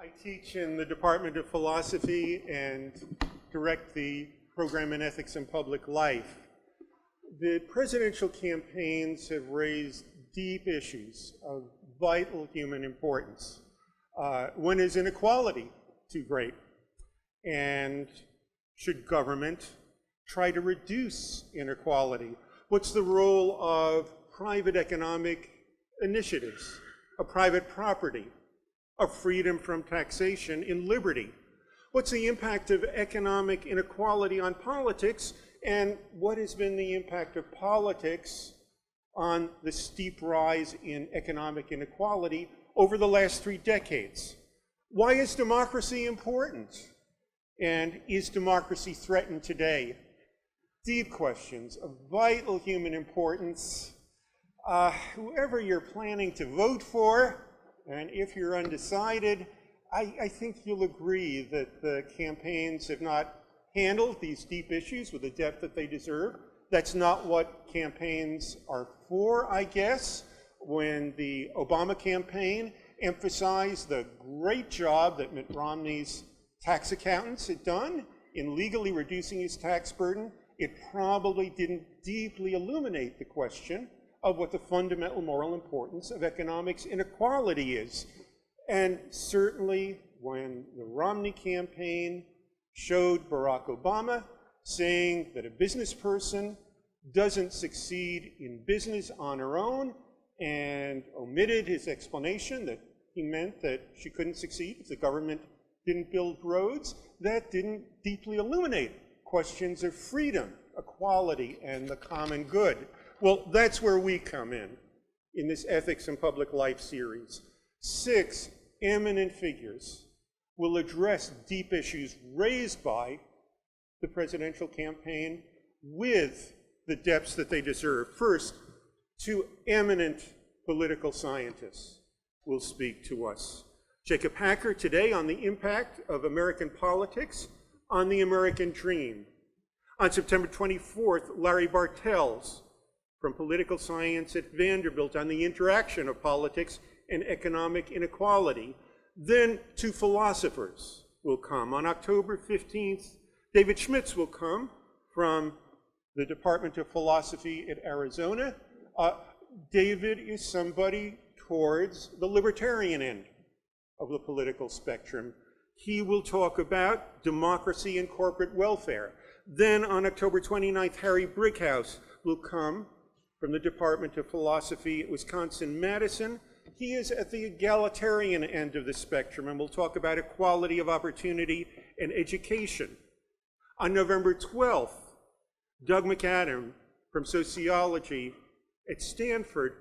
I teach in the Department of Philosophy and direct the program in Ethics and Public Life. The presidential campaigns have raised deep issues of vital human importance. One is inequality too great? And should government try to reduce inequality? What's the role of private economic initiatives, of private property, of freedom from taxation in liberty? What's the impact of economic inequality on politics, and what has been the impact of politics on the steep rise in economic inequality over the last 3 decades? Why is democracy important? And is democracy threatened today? Deep questions of vital human importance. Whoever you're planning to vote for, and if you're undecided, I think you'll agree that the campaigns have not handled these deep issues with the depth that they deserve. That's not what campaigns are for, I guess. When the Obama campaign emphasized the great job that Mitt Romney's tax accountants had done in legally reducing his tax burden, it probably didn't deeply illuminate the question of what the fundamental moral importance of economics inequality is. And certainly when the Romney campaign showed Barack Obama saying that a business person doesn't succeed in business on her own, and omitted his explanation that he meant that she couldn't succeed if the government didn't build roads, that didn't deeply illuminate questions of freedom, equality, and the common good. Well, that's where we come in this Ethics and Public Life series. 6 eminent figures will address deep issues raised by the presidential campaign with the depths that they deserve. First, 2 eminent political scientists will speak to us. Jacob Hacker today on the impact of American politics on the American dream. On September 24th, Larry Bartels from political science at Vanderbilt on the interaction of politics and economic inequality. Then 2 philosophers will come. On October 15th, David Schmitz will come from the Department of Philosophy at Arizona. David is somebody towards the libertarian end of the political spectrum. He will talk about democracy and corporate welfare. Then on October 29th, Harry Brickhouse will come from the Department of Philosophy at Wisconsin-Madison. He is at the egalitarian end of the spectrum, and we'll talk about equality of opportunity and education. On November 12th, Doug McAdam from sociology at Stanford,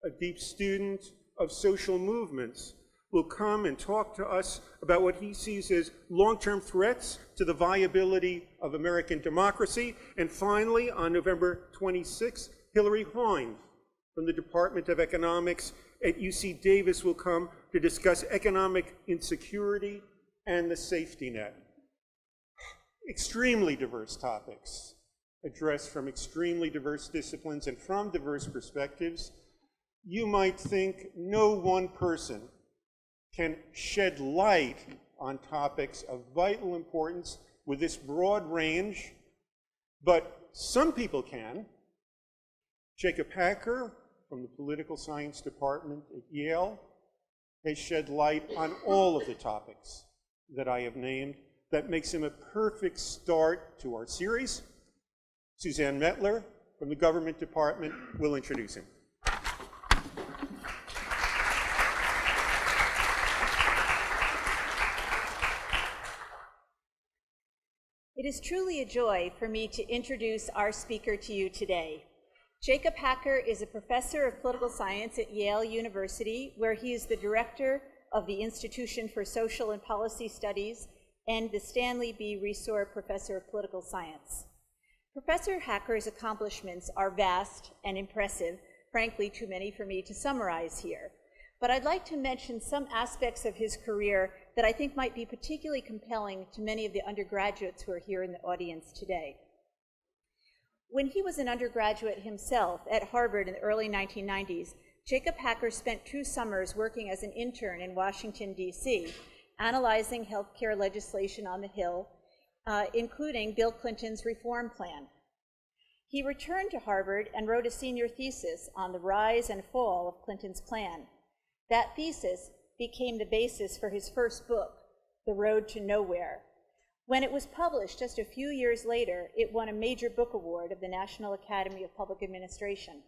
a deep student of social movements, will come and talk to us about what he sees as long-term threats to the viability of American democracy. And finally, on November 26th, Hilary Hoyne from the Department of Economics at UC Davis will come to discuss economic insecurity and the safety net. Extremely diverse topics addressed from extremely diverse disciplines and from diverse perspectives. You might think no one person can shed light on topics of vital importance with this broad range, but some people can. Jacob Hacker from the Political Science Department at Yale has shed light on all of the topics that I have named. That makes him a perfect start to our series. Suzanne Mettler from the Government Department will introduce him. It is truly a joy for me to introduce our speaker to you today. Jacob Hacker is a professor of political science at Yale University, where he is the director of the Institution for Social and Policy Studies and the Stanley B. Resor Professor of Political Science. Professor Hacker's accomplishments are vast and impressive, frankly too many for me to summarize here. But I'd like to mention some aspects of his career that I think might be particularly compelling to many of the undergraduates who are here in the audience today. When he was an undergraduate himself at Harvard in the early 1990s, Jacob Hacker spent 2 summers working as an intern in Washington, D.C., analyzing healthcare legislation on the Hill, including Bill Clinton's reform plan. He returned to Harvard and wrote a senior thesis on the rise and fall of Clinton's plan. That thesis became the basis for his first book, The Road to Nowhere. When it was published just a few years later, it won a major book award of the National Academy of Public Administration.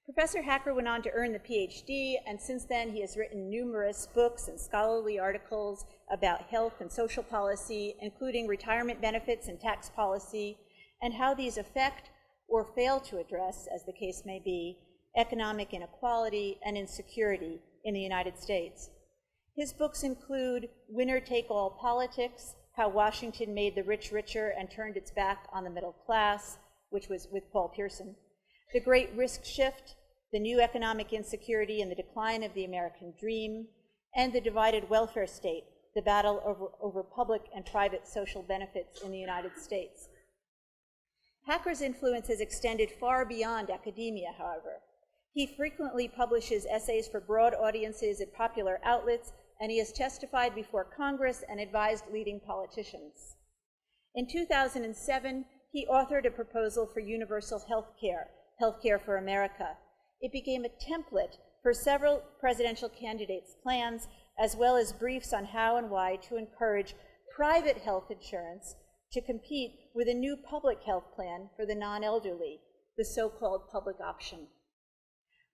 Professor Hacker went on to earn the PhD, and since then he has written numerous books and scholarly articles about health and social policy, including retirement benefits and tax policy, and how these affect or fail to address, as the case may be, economic inequality and insecurity in the United States. His books include Winner-Take-All Politics, How Washington Made the Rich Richer and Turned Its Back on the Middle Class, which was with Paul Pierson, The Great Risk Shift, The New Economic Insecurity and the Decline of the American Dream, and The Divided Welfare State, the battle over public and private social benefits in the United States. Hacker's influence has extended far beyond academia, however. He frequently publishes essays for broad audiences at popular outlets, and he has testified before Congress and advised leading politicians. In 2007, he authored a proposal for universal health care for America. It became a template for several presidential candidates' plans, as well as briefs on how and why to encourage private health insurance to compete with a new public health plan for the non-elderly, the so-called public option.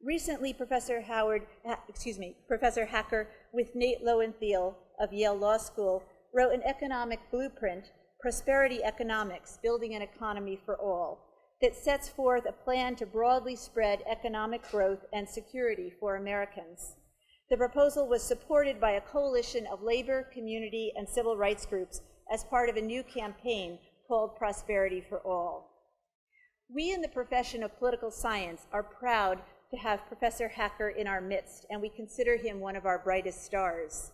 Recently, Professor Hacker, with Nate Lowenthal of Yale Law School, wrote an economic blueprint, Prosperity Economics, Building an Economy for All, that sets forth a plan to broadly spread economic growth and security for Americans. The proposal was supported by a coalition of labor, community, and civil rights groups as part of a new campaign called Prosperity for All. We in the profession of political science are proud to have Professor Hacker in our midst, and we consider him one of our brightest stars.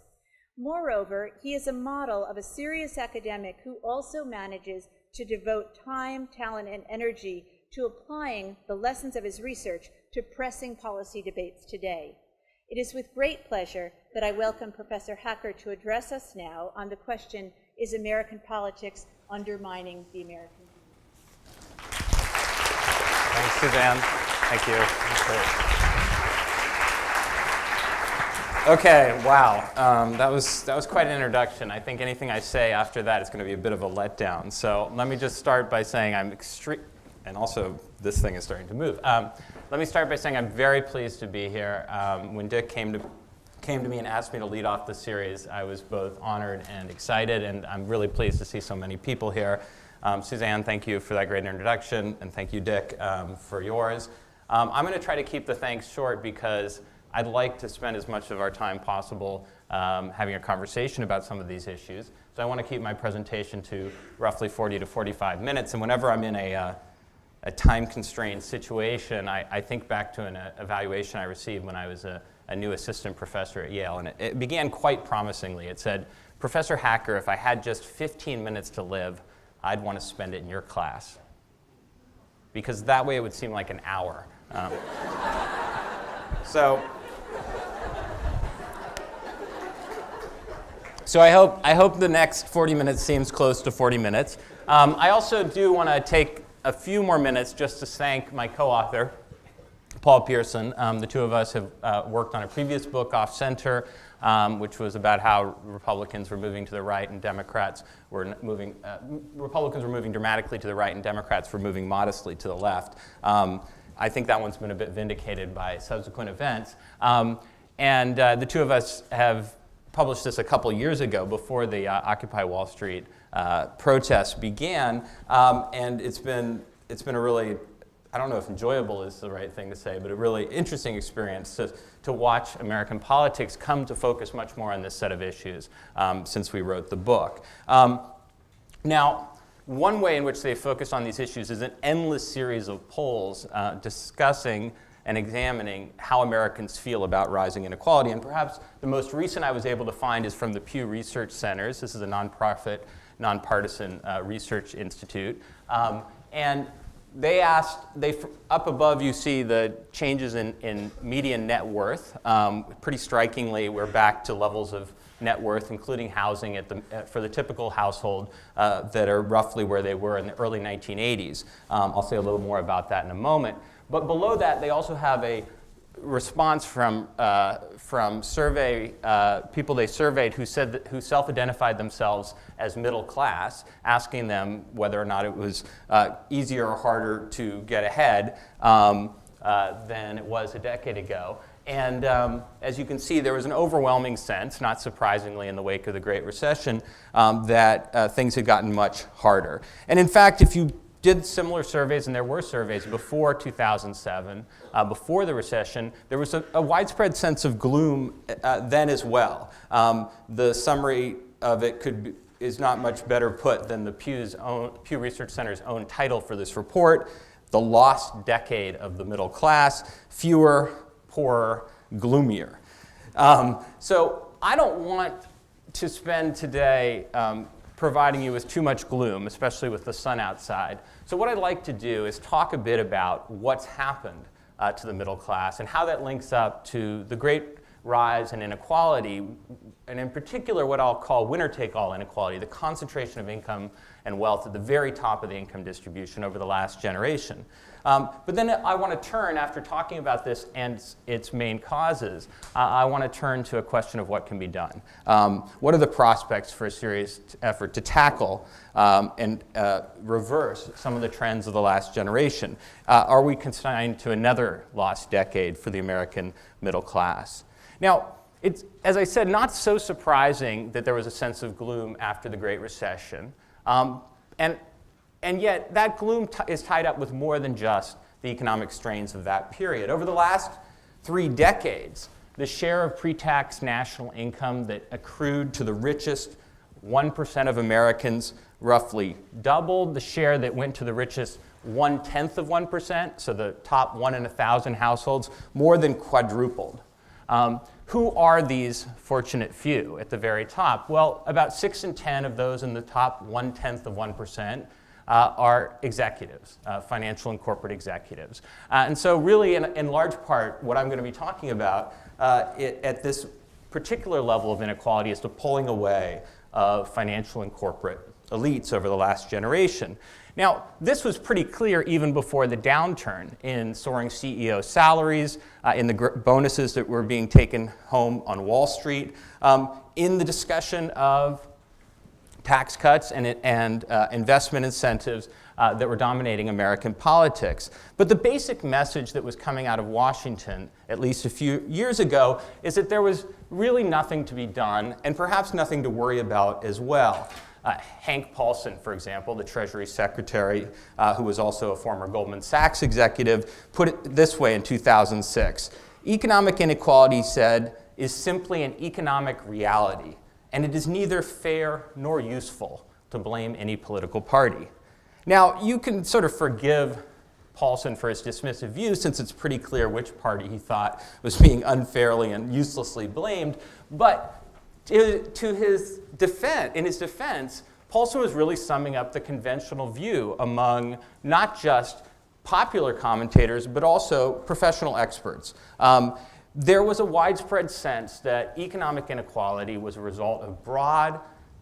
Moreover, he is a model of a serious academic who also manages to devote time, talent, and energy to applying the lessons of his research to pressing policy debates today. It is with great pleasure that I welcome Professor Hacker to address us now on the question, is American politics undermining the American dream? Thanks, Suzanne. Thank you. Okay, wow. That was quite an introduction. I think anything I say after that is going to be a bit of a letdown. So let me just start by saying and also this thing is starting to move. Let me start by saying I'm very pleased to be here. When Dick came to me and asked me to lead off the series, I was both honored and excited, and I'm really pleased to see so many people here. Suzanne, thank you for that great introduction, and thank you, Dick, for yours. I'm going to try to keep the thanks short because I'd like to spend as much of our time possible having a conversation about some of these issues. So I want to keep my presentation to roughly 40 to 45 minutes, and whenever I'm in a time-constrained situation, I think back to an evaluation I received when I was a new assistant professor at Yale, and it began quite promisingly. It said, Professor Hacker, if I had just 15 minutes to live, I'd want to spend it in your class. Because that way it would seem like an hour. So I hope the next 40 minutes seems close to 40 minutes. I also do want to take a few more minutes just to thank my co-author, Paul Pierson. The two of us have worked on a previous book, Off Center, which was about how Republicans were moving to the right and Democrats were moving. Republicans were moving dramatically to the right and Democrats were moving modestly to the left. I think that one's been a bit vindicated by subsequent events. And the two of us have published this a couple years ago before the Occupy Wall Street protests began, and it's been a really, I don't know if enjoyable is the right thing to say, but a really interesting experience to watch American politics come to focus much more on this set of issues since we wrote the book. Now, one way in which they focus on these issues is an endless series of polls discussing and examining how Americans feel about rising inequality. And perhaps the most recent I was able to find is from the Pew Research Centers. This is a nonprofit, nonpartisan research institute. And up above you see the changes in median net worth. Pretty strikingly, we're back to levels of net worth, including housing for the typical household that are roughly where they were in the early 1980s. I'll say a little more about that in a moment. But below that, they also have a response from people they surveyed who self-identified themselves as middle class, asking them whether or not it was easier or harder to get ahead than it was a decade ago. And as you can see, there was an overwhelming sense, not surprisingly in the wake of the Great Recession, that things had gotten much harder. And in fact, if you did similar surveys, and there were surveys before 2007, before the recession, there was a widespread sense of gloom then as well. The summary of it is not much better put than the Pew Research Center's own title for this report, The Lost Decade of the Middle Class, Fewer, Poorer, Gloomier. So I don't want to spend today providing you with too much gloom, especially with the sun outside. So what I'd like to do is talk a bit about what's happened to the middle class and how that links up to the great rise in inequality, and in particular what I'll call winner-take-all inequality, the concentration of income and wealth at the very top of the income distribution over the last generation. But then I want to turn, after talking about this and its main causes, I want to turn to a question of what can be done. What are the prospects for a serious effort to tackle and reverse some of the trends of the last generation? Are we consigned to another lost decade for the American middle class? Now, it's, as I said, not so surprising that there was a sense of gloom after the Great Recession. And yet, that gloom is tied up with more than just the economic strains of that period. Over the last 3 decades, the share of pre-tax national income that accrued to the richest 1% of Americans roughly doubled. The share that went to the richest 1/10 of 1%, so the top 1 in 1,000 households, more than quadrupled. Who are these fortunate few at the very top? Well, about 6 in 10 of those in the top 1/10 of 1% are executives, financial and corporate executives. And so really, in large part, what I'm going to be talking about at this particular level of inequality is the pulling away of financial and corporate elites over the last generation. Now, this was pretty clear even before the downturn in soaring CEO salaries, in the bonuses that were being taken home on Wall Street, in the discussion of tax cuts and investment incentives that were dominating American politics. But the basic message that was coming out of Washington, at least a few years ago, is that there was really nothing to be done and perhaps nothing to worry about as well. Hank Paulson, for example, the Treasury Secretary, who was also a former Goldman Sachs executive, put it this way in 2006. Economic inequality, he said, is simply an economic reality, and it is neither fair nor useful to blame any political party. Now, you can sort of forgive Paulson for his dismissive views, since it's pretty clear which party he thought was being unfairly and uselessly blamed, but in his defense, Paulson was really summing up the conventional view among not just popular commentators, but also professional experts. There was a widespread sense that economic inequality was a result of broad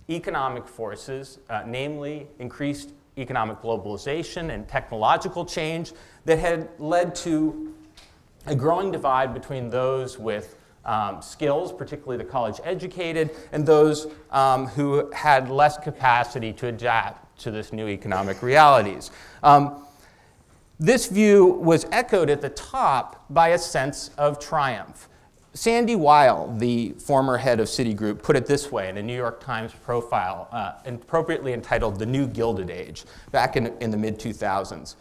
economic forces, namely increased economic globalization and technological change that had led to a growing divide between those with skills, particularly the college-educated, and those who had less capacity to adapt to this new economic realities. This view was echoed at the top by a sense of triumph. Sandy Weil, the former head of Citigroup, put it this way in a New York Times profile, appropriately entitled The New Gilded Age, back in the mid-2000s.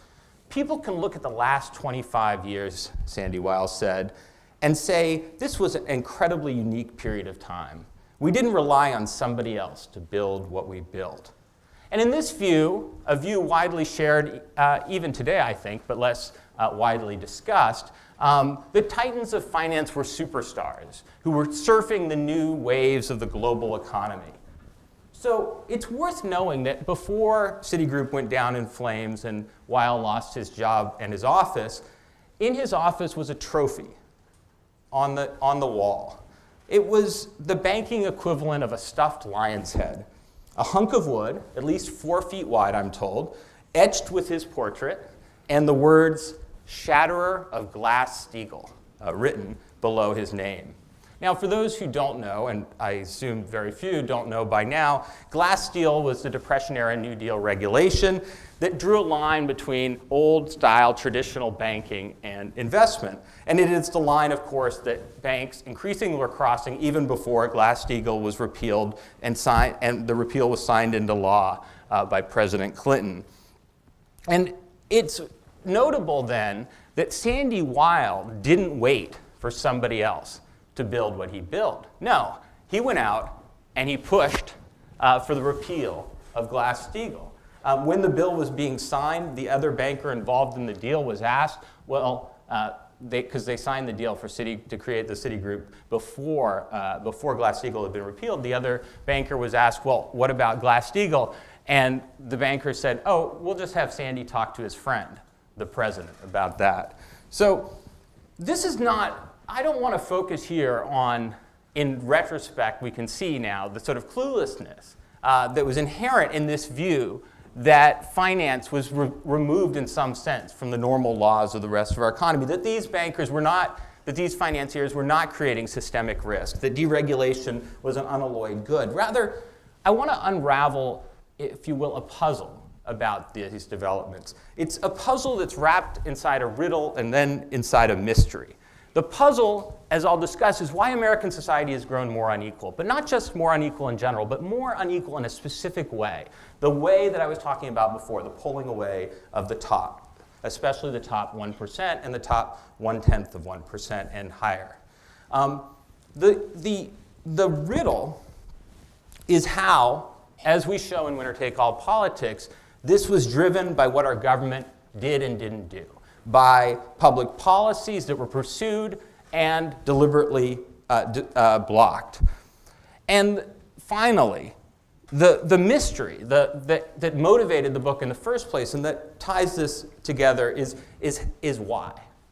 People can look at the last 25 years, Sandy Weil said, and say, this was an incredibly unique period of time. We didn't rely on somebody else to build what we built. And in this view, a view widely shared even today, I think, but less widely discussed, the titans of finance were superstars who were surfing the new waves of the global economy. So it's worth knowing that before Citigroup went down in flames and Weil lost his job and his office, in his office was a trophy on the wall. It was the banking equivalent of a stuffed lion's head, a hunk of wood, at least 4 feet wide, I'm told, etched with his portrait, and the words, "Shatterer of Glass-Steagall," written below his name. Now, for those who don't know, and I assume very few don't know by now, Glass-Steagall was the Depression-era New Deal regulation that drew a line between old-style traditional banking and investment. And it is the line, of course, that banks increasingly were crossing even before Glass-Steagall was repealed and the repeal was signed into law by President Clinton. And it's notable then that Sandy Weil didn't wait for somebody else to build what he built. No, he went out and he pushed for the repeal of Glass-Steagall. When the bill was being signed, the other banker involved in the deal was asked, well, because they signed the deal for to create the Citigroup before Glass-Steagall had been repealed, the other banker was asked, well, what about Glass-Steagall? And the banker said, oh, we'll just have Sandy talk to his friend, the president, about that. So this is not, I don't want to focus here on, in retrospect, we can see now the sort of cluelessness that was inherent in this view that finance was removed in some sense from the normal laws of the rest of our economy, that these bankers were not, that these financiers were not creating systemic risk, that deregulation was an unalloyed good. Rather, I want to unravel, if you will, a puzzle about these developments. It's a puzzle that's wrapped inside a riddle and then inside a mystery. The puzzle, as I'll discuss, is why American society has grown more unequal, but not just more unequal in general, but more unequal in a specific way. The way that I was talking about before, the pulling away of the top, especially the top 1% and the top 1/10 of 1% and higher. The riddle is how, as we show in winner-take-all politics, this was driven by what our government did and didn't do, by public policies that were pursued and deliberately blocked. And finally, the mystery that motivated the book in the first place and that ties this together is why.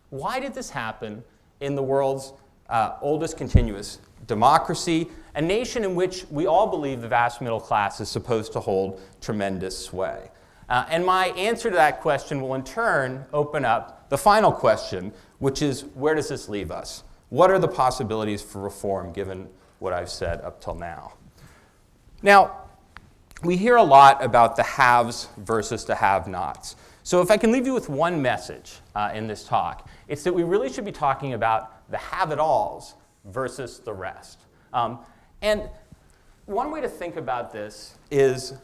Why did this happen in the world's oldest continuous democracy, a nation in which we all believe the vast middle class is supposed to hold tremendous sway? And my answer to that question will in turn open up the final question, which is, where does this leave us? What are the possibilities for reform given what I've said up till now? Now, we hear a lot about the haves versus the have-nots. So if I can leave you with one message in this talk, it's that we really should be talking about the have-it-alls versus the rest. And one way to think about this is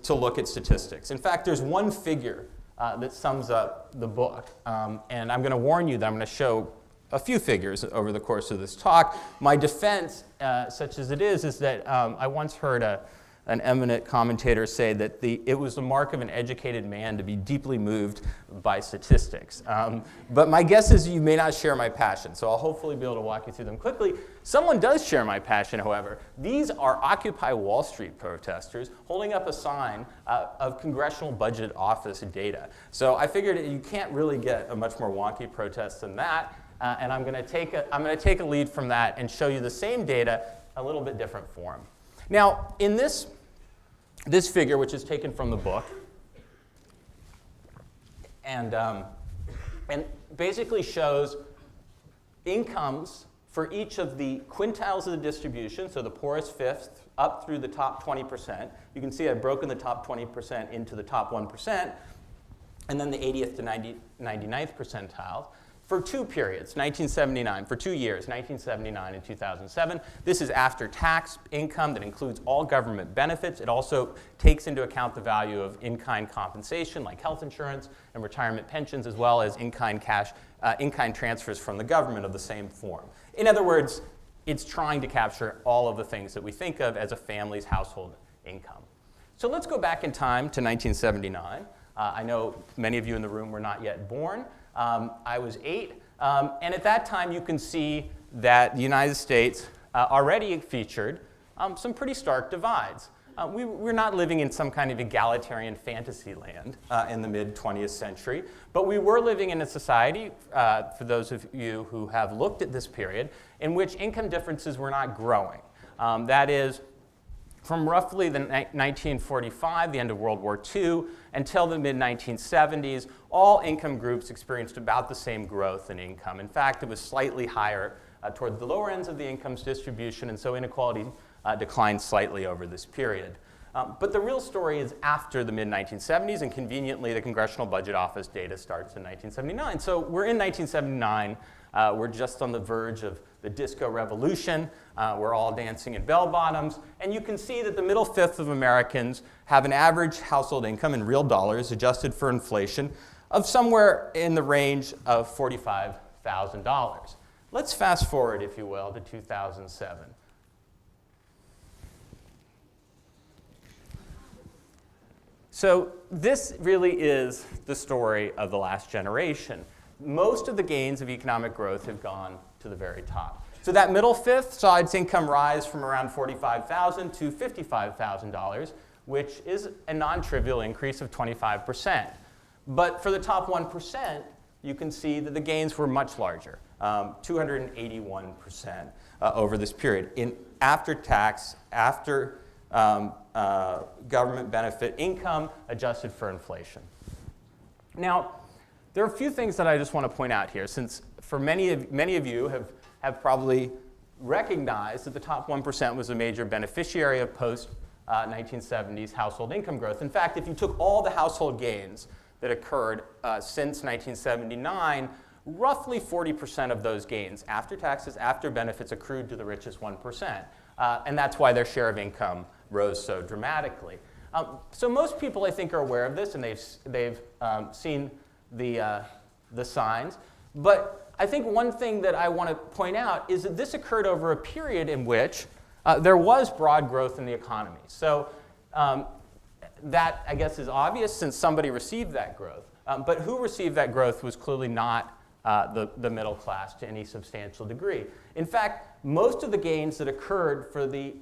to look at statistics. In fact, there's one figure that sums up the book. And I'm going to warn you that I'm going to show a few figures over the course of this talk. My defense, such as it is that I once heard an eminent commentator say that it was the mark of an educated man to be deeply moved by statistics. But my guess is you may not share my passion, so I'll hopefully be able to walk you through them quickly. Someone does share my passion, however. These are Occupy Wall Street protesters holding up a sign of Congressional Budget Office data. So I figured you can't really get a much more wonky protest than that, and I'm going to take a lead from that and show you the same data, a little bit different form. Now, in this figure, which is taken from the book, and basically shows incomes for each of the quintiles of the distribution, so the poorest fifth up through the top 20%. You can see I've broken the top 20% into the top 1%, and then the 80th to 99th percentiles. For two periods, 1979, for 2 years, 1979 and 2007. This is after-tax income that includes all government benefits. It also takes into account the value of in-kind compensation, like health insurance and retirement pensions, as well as in-kind transfers from the government of the same form. In other words, it's trying to capture all of the things that we think of as a family's household income. So let's go back in time to 1979. I know many of you in the room were not yet born. I was 8. And at that time, you can see that the United States already featured some pretty stark divides. We're not living in some kind of egalitarian fantasy land in the mid-20th century, but we were living in a society, for those of you who have looked at this period, in which income differences were not growing. That is, from roughly the 1945, the end of World War II, until the mid-1970s, all income groups experienced about the same growth in income. In fact, it was slightly higher toward the lower ends of the incomes distribution, and so inequality declined slightly over this period. But the real story is after the mid-1970s, and conveniently, the Congressional Budget Office data starts in 1979. So we're in 1979. We're just on the verge of the disco revolution. We're all dancing in bell-bottoms. And you can see that the middle fifth of Americans have an average household income in real dollars, adjusted for inflation, of somewhere in the range of $45,000. Let's fast forward, if you will, to 2007. So this really is the story of the last generation. Most of the gains of economic growth have gone to the very top. So that middle fifth saw its income rise from around $45,000 to $55,000, which is a non-trivial increase of 25%. But for the top 1%, you can see that the gains were much larger, 281% over this period. In after tax, after government benefit income adjusted for inflation. Now, there are a few things that I just want to point out here, since for many of you have probably recognized that the top 1% was a major beneficiary of post-1970s household income growth. In fact, if you took all the household gains that occurred since 1979, roughly 40% of those gains, after taxes, after benefits, accrued to the richest 1%. And that's why their share of income rose so dramatically. So most people, I think, are aware of this, and they've seen the signs. But I think one thing that I want to point out is that this occurred over a period in which there was broad growth in the economy. So that, I guess, is obvious since somebody received that growth. But who received that growth was clearly not the middle class to any substantial degree. In fact, most of the gains that occurred for the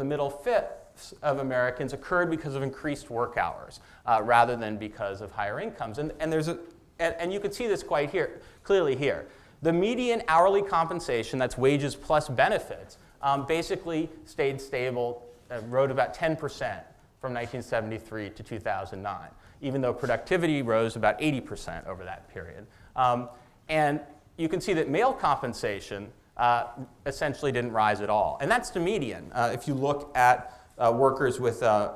middle fifth of Americans occurred because of increased work hours rather than because of higher incomes. And you can see this quite clearly here. The median hourly compensation, that's wages plus benefits, basically stayed stable, rose about 10% from 1973 to 2009, even though productivity rose about 80% over that period. And you can see that male compensation essentially didn't rise at all. And that's the median. If you look at workers with an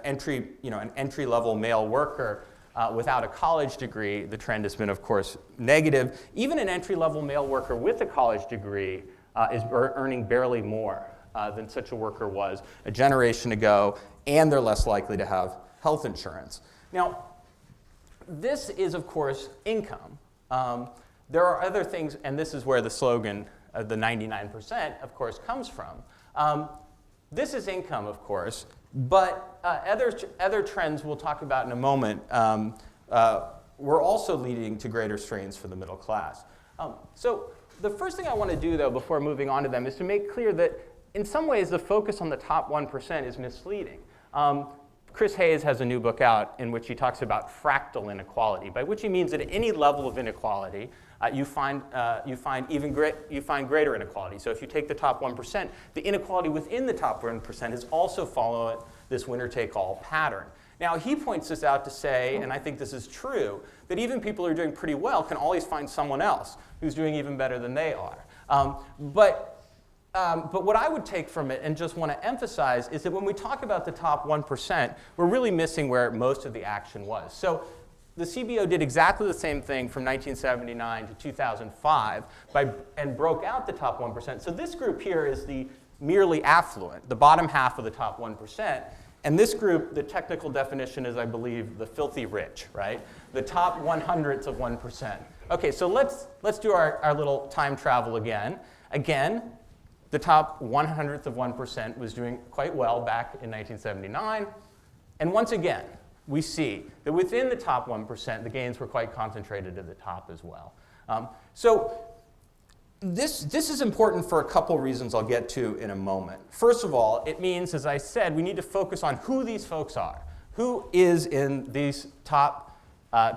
entry-level male worker without a college degree, the trend has been, of course, negative. Even an entry-level male worker with a college degree is earning barely more than such a worker was a generation ago, and they're less likely to have health insurance. Now, this is, of course, income. There are other things, and this is where the slogan, the 99%, of course, comes from. This is income, of course, but other trends we'll talk about in a moment were also leading to greater strains for the middle class. So the first thing I want to do, though, before moving on to them, is to make clear that in some ways the focus on the top 1% is misleading. Chris Hayes has a new book out in which he talks about fractal inequality, by which he means that at any level of inequality, you find greater inequality. So if you take the top 1%, the inequality within the top 1% has also followed this winner-take-all pattern. Now, he points this out to say, and I think this is true, that even people who are doing pretty well can always find someone else who's doing even better than they are. But what I would take from it and just want to emphasize is that when we talk about the top 1%, we're really missing where most of the action was. So the CBO did exactly the same thing from 1979 to 2005 and broke out the top 1%. So this group here is the merely affluent, the bottom half of the top 1%. And this group, the technical definition is, I believe, the filthy rich, right? The top 100ths of 1%. Okay, so let's do our little time travel again. Again, the top 100th of 1% was doing quite well back in 1979. And once again, we see that within the top 1%, the gains were quite concentrated at the top as well. So this is important for a couple reasons I'll get to in a moment. First of all, it means, as I said, we need to focus on who these folks are. Who is in these top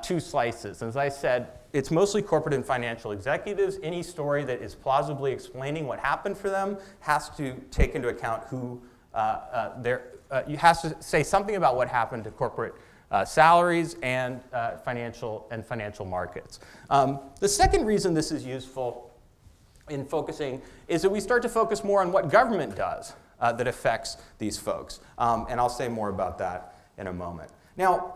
two slices? As I said, it's mostly corporate and financial executives. Any story that is plausibly explaining what happened for them has to take into account who you has to say something about what happened to corporate salaries and financial markets. The second reason this is useful in focusing is that we start to focus more on what government does that affects these folks. And I'll say more about that in a moment. Now,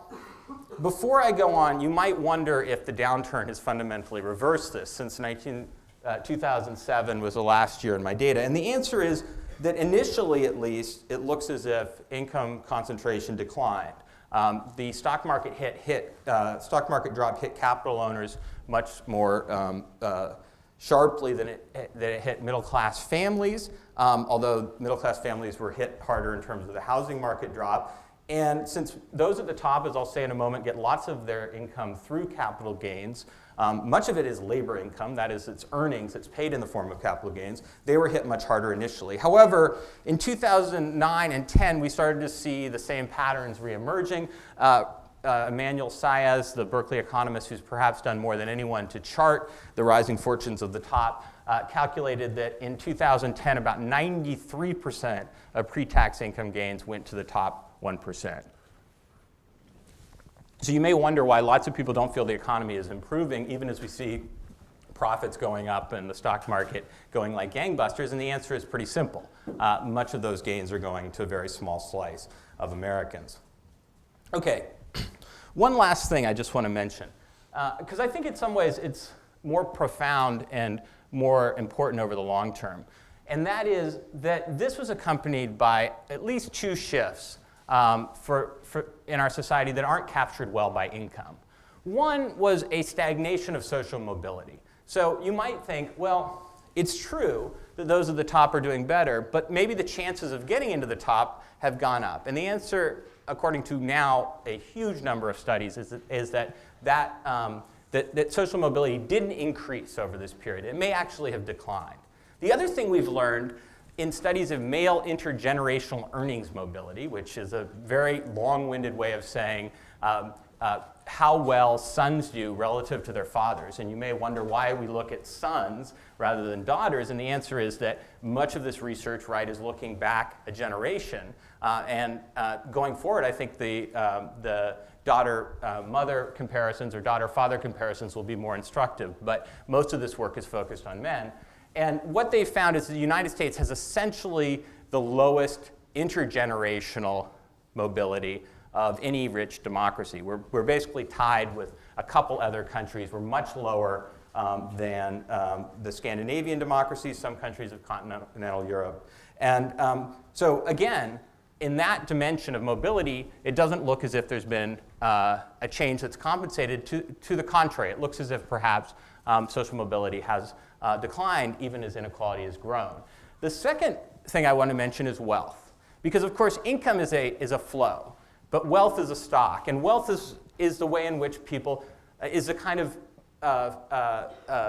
before I go on, you might wonder if the downturn has fundamentally reversed this, since 2007 was the last year in my data. And the answer is that initially, at least, it looks as if income concentration declined. The stock market stock market drop hit capital owners much more sharply than it hit middle-class families, although middle-class families were hit harder in terms of the housing market drop. And since those at the top, as I'll say in a moment, get lots of their income through capital gains, much of it is labor income, that is, it's earnings, it's paid in the form of capital gains, they were hit much harder initially. However, in 2009 and 10, we started to see the same patterns reemerging. Emmanuel Saez, the Berkeley economist who's perhaps done more than anyone to chart the rising fortunes of the top, calculated that in 2010, about 93% of pre-tax income gains went to the top 1%. So you may wonder why lots of people don't feel the economy is improving, even as we see profits going up and the stock market going like gangbusters, and the answer is pretty simple. Much of those gains are going to a very small slice of Americans. Okay, one last thing I just want to mention, because I think in some ways it's more profound and more important over the long term, and that is that this was accompanied by at least two shifts in our society that aren't captured well by income. One was a stagnation of social mobility. So you might think, well, it's true that those at the top are doing better, but maybe the chances of getting into the top have gone up. And the answer, according to now a huge number of studies, is that social mobility didn't increase over this period. It may actually have declined. The other thing we've learned in studies of male intergenerational earnings mobility, which is a very long-winded way of saying how well sons do relative to their fathers. And you may wonder why we look at sons rather than daughters, and the answer is that much of this research, right, is looking back a generation. Going forward, I think the daughter-mother comparisons or daughter-father comparisons will be more instructive, but most of this work is focused on men. And what they found is the United States has essentially the lowest intergenerational mobility of any rich democracy. We're basically tied with a couple other countries. We're much lower than the Scandinavian democracies, some countries of continental Europe. And so again, in that dimension of mobility, it doesn't look as if there's been a change that's compensated. To the contrary, it looks as if perhaps social mobility has declined even as inequality has grown. The second thing I want to mention is wealth. Because of course income is a flow, but wealth is a stock. And wealth is the way in which people, is a kind of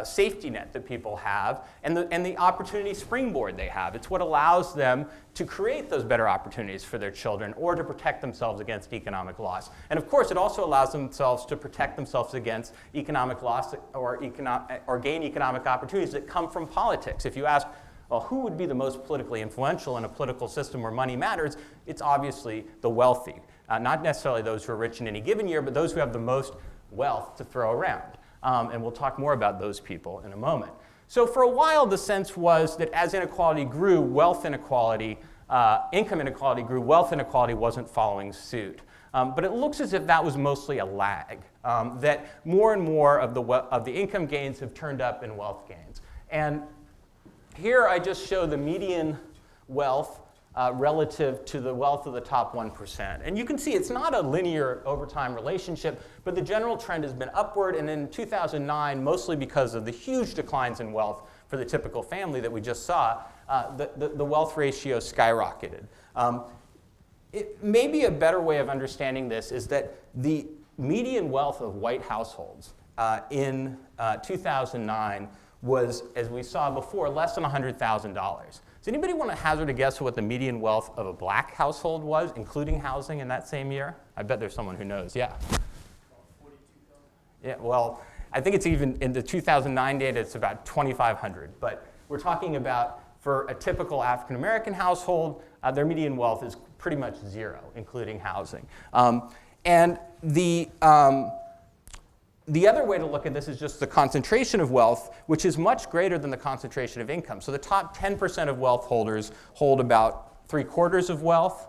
safety net that people have and the opportunity springboard they have. It's what allows them to create those better opportunities for their children or to protect themselves against economic loss. And of course, it also allows themselves to protect themselves against economic loss or gain economic opportunities that come from politics. If you ask, well, who would be the most politically influential in a political system where money matters, it's obviously the wealthy. Not necessarily those who are rich in any given year, but those who have the most wealth to throw around. And we'll talk more about those people in a moment. So for a while, the sense was that as inequality grew, wealth inequality, income inequality grew, wealth inequality wasn't following suit. But it looks as if that was mostly a lag, that more and more of the income gains have turned up in wealth gains. And here I just show the median wealth relative to the wealth of the top 1%. And you can see it's not a linear over time relationship, but the general trend has been upward. And in 2009, mostly because of the huge declines in wealth for the typical family that we just saw, the wealth ratio skyrocketed. Maybe a better way of understanding this is that the median wealth of white households in 2009 was, as we saw before, less than $100,000. Does anybody want to hazard a guess of what the median wealth of a black household was, including housing, in that same year? I bet there's someone who knows. Yeah. Yeah. Well, I think it's even in the 2009 data, it's about 2,500. But we're talking about, for a typical African American household, their median wealth is pretty much zero, including housing. And the other way to look at this is just the concentration of wealth, which is much greater than the concentration of income. So the top 10% of wealth holders hold about 3/4 of wealth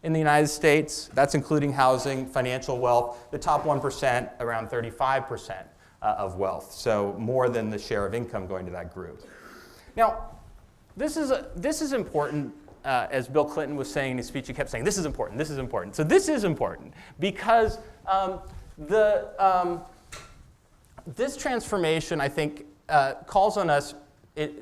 in the United States. That's including housing, financial wealth. The top 1%, around 35% of wealth. So more than the share of income going to that group. Now, this is important. As Bill Clinton was saying in his speech, he kept saying, this is important, this is important. So this is important because this transformation, I think, calls on us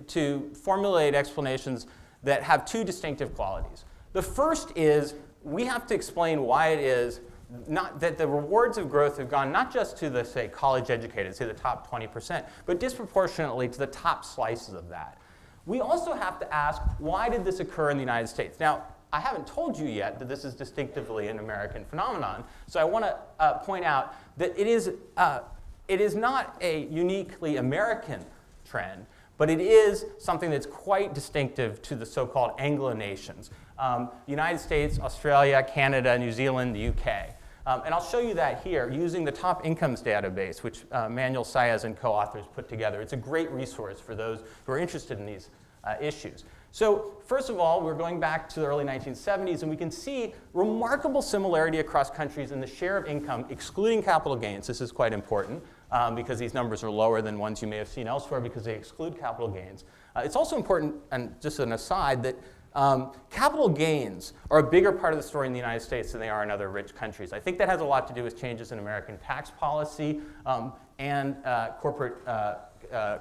to formulate explanations that have two distinctive qualities. The first is we have to explain why it is not that the rewards of growth have gone not just to the, say, college educated, say the top 20%, but disproportionately to the top slices of that. We also have to ask, why did this occur in the United States? Now, I haven't told you yet that this is distinctively an American phenomenon, so I want to point out that it is not a uniquely American trend, but it is something that's quite distinctive to the so-called Anglo nations. The United States, Australia, Canada, New Zealand, the UK. And I'll show you that here using the top incomes database, which Manuel Saez and co-authors put together. It's a great resource for those who are interested in these issues. So first of all, we're going back to the early 1970s, and we can see remarkable similarity across countries in the share of income, excluding capital gains. This is quite important because these numbers are lower than ones you may have seen elsewhere because they exclude capital gains. It's also important, and just an aside, that capital gains are a bigger part of the story in the United States than they are in other rich countries. I think that has a lot to do with changes in American tax policy and corporate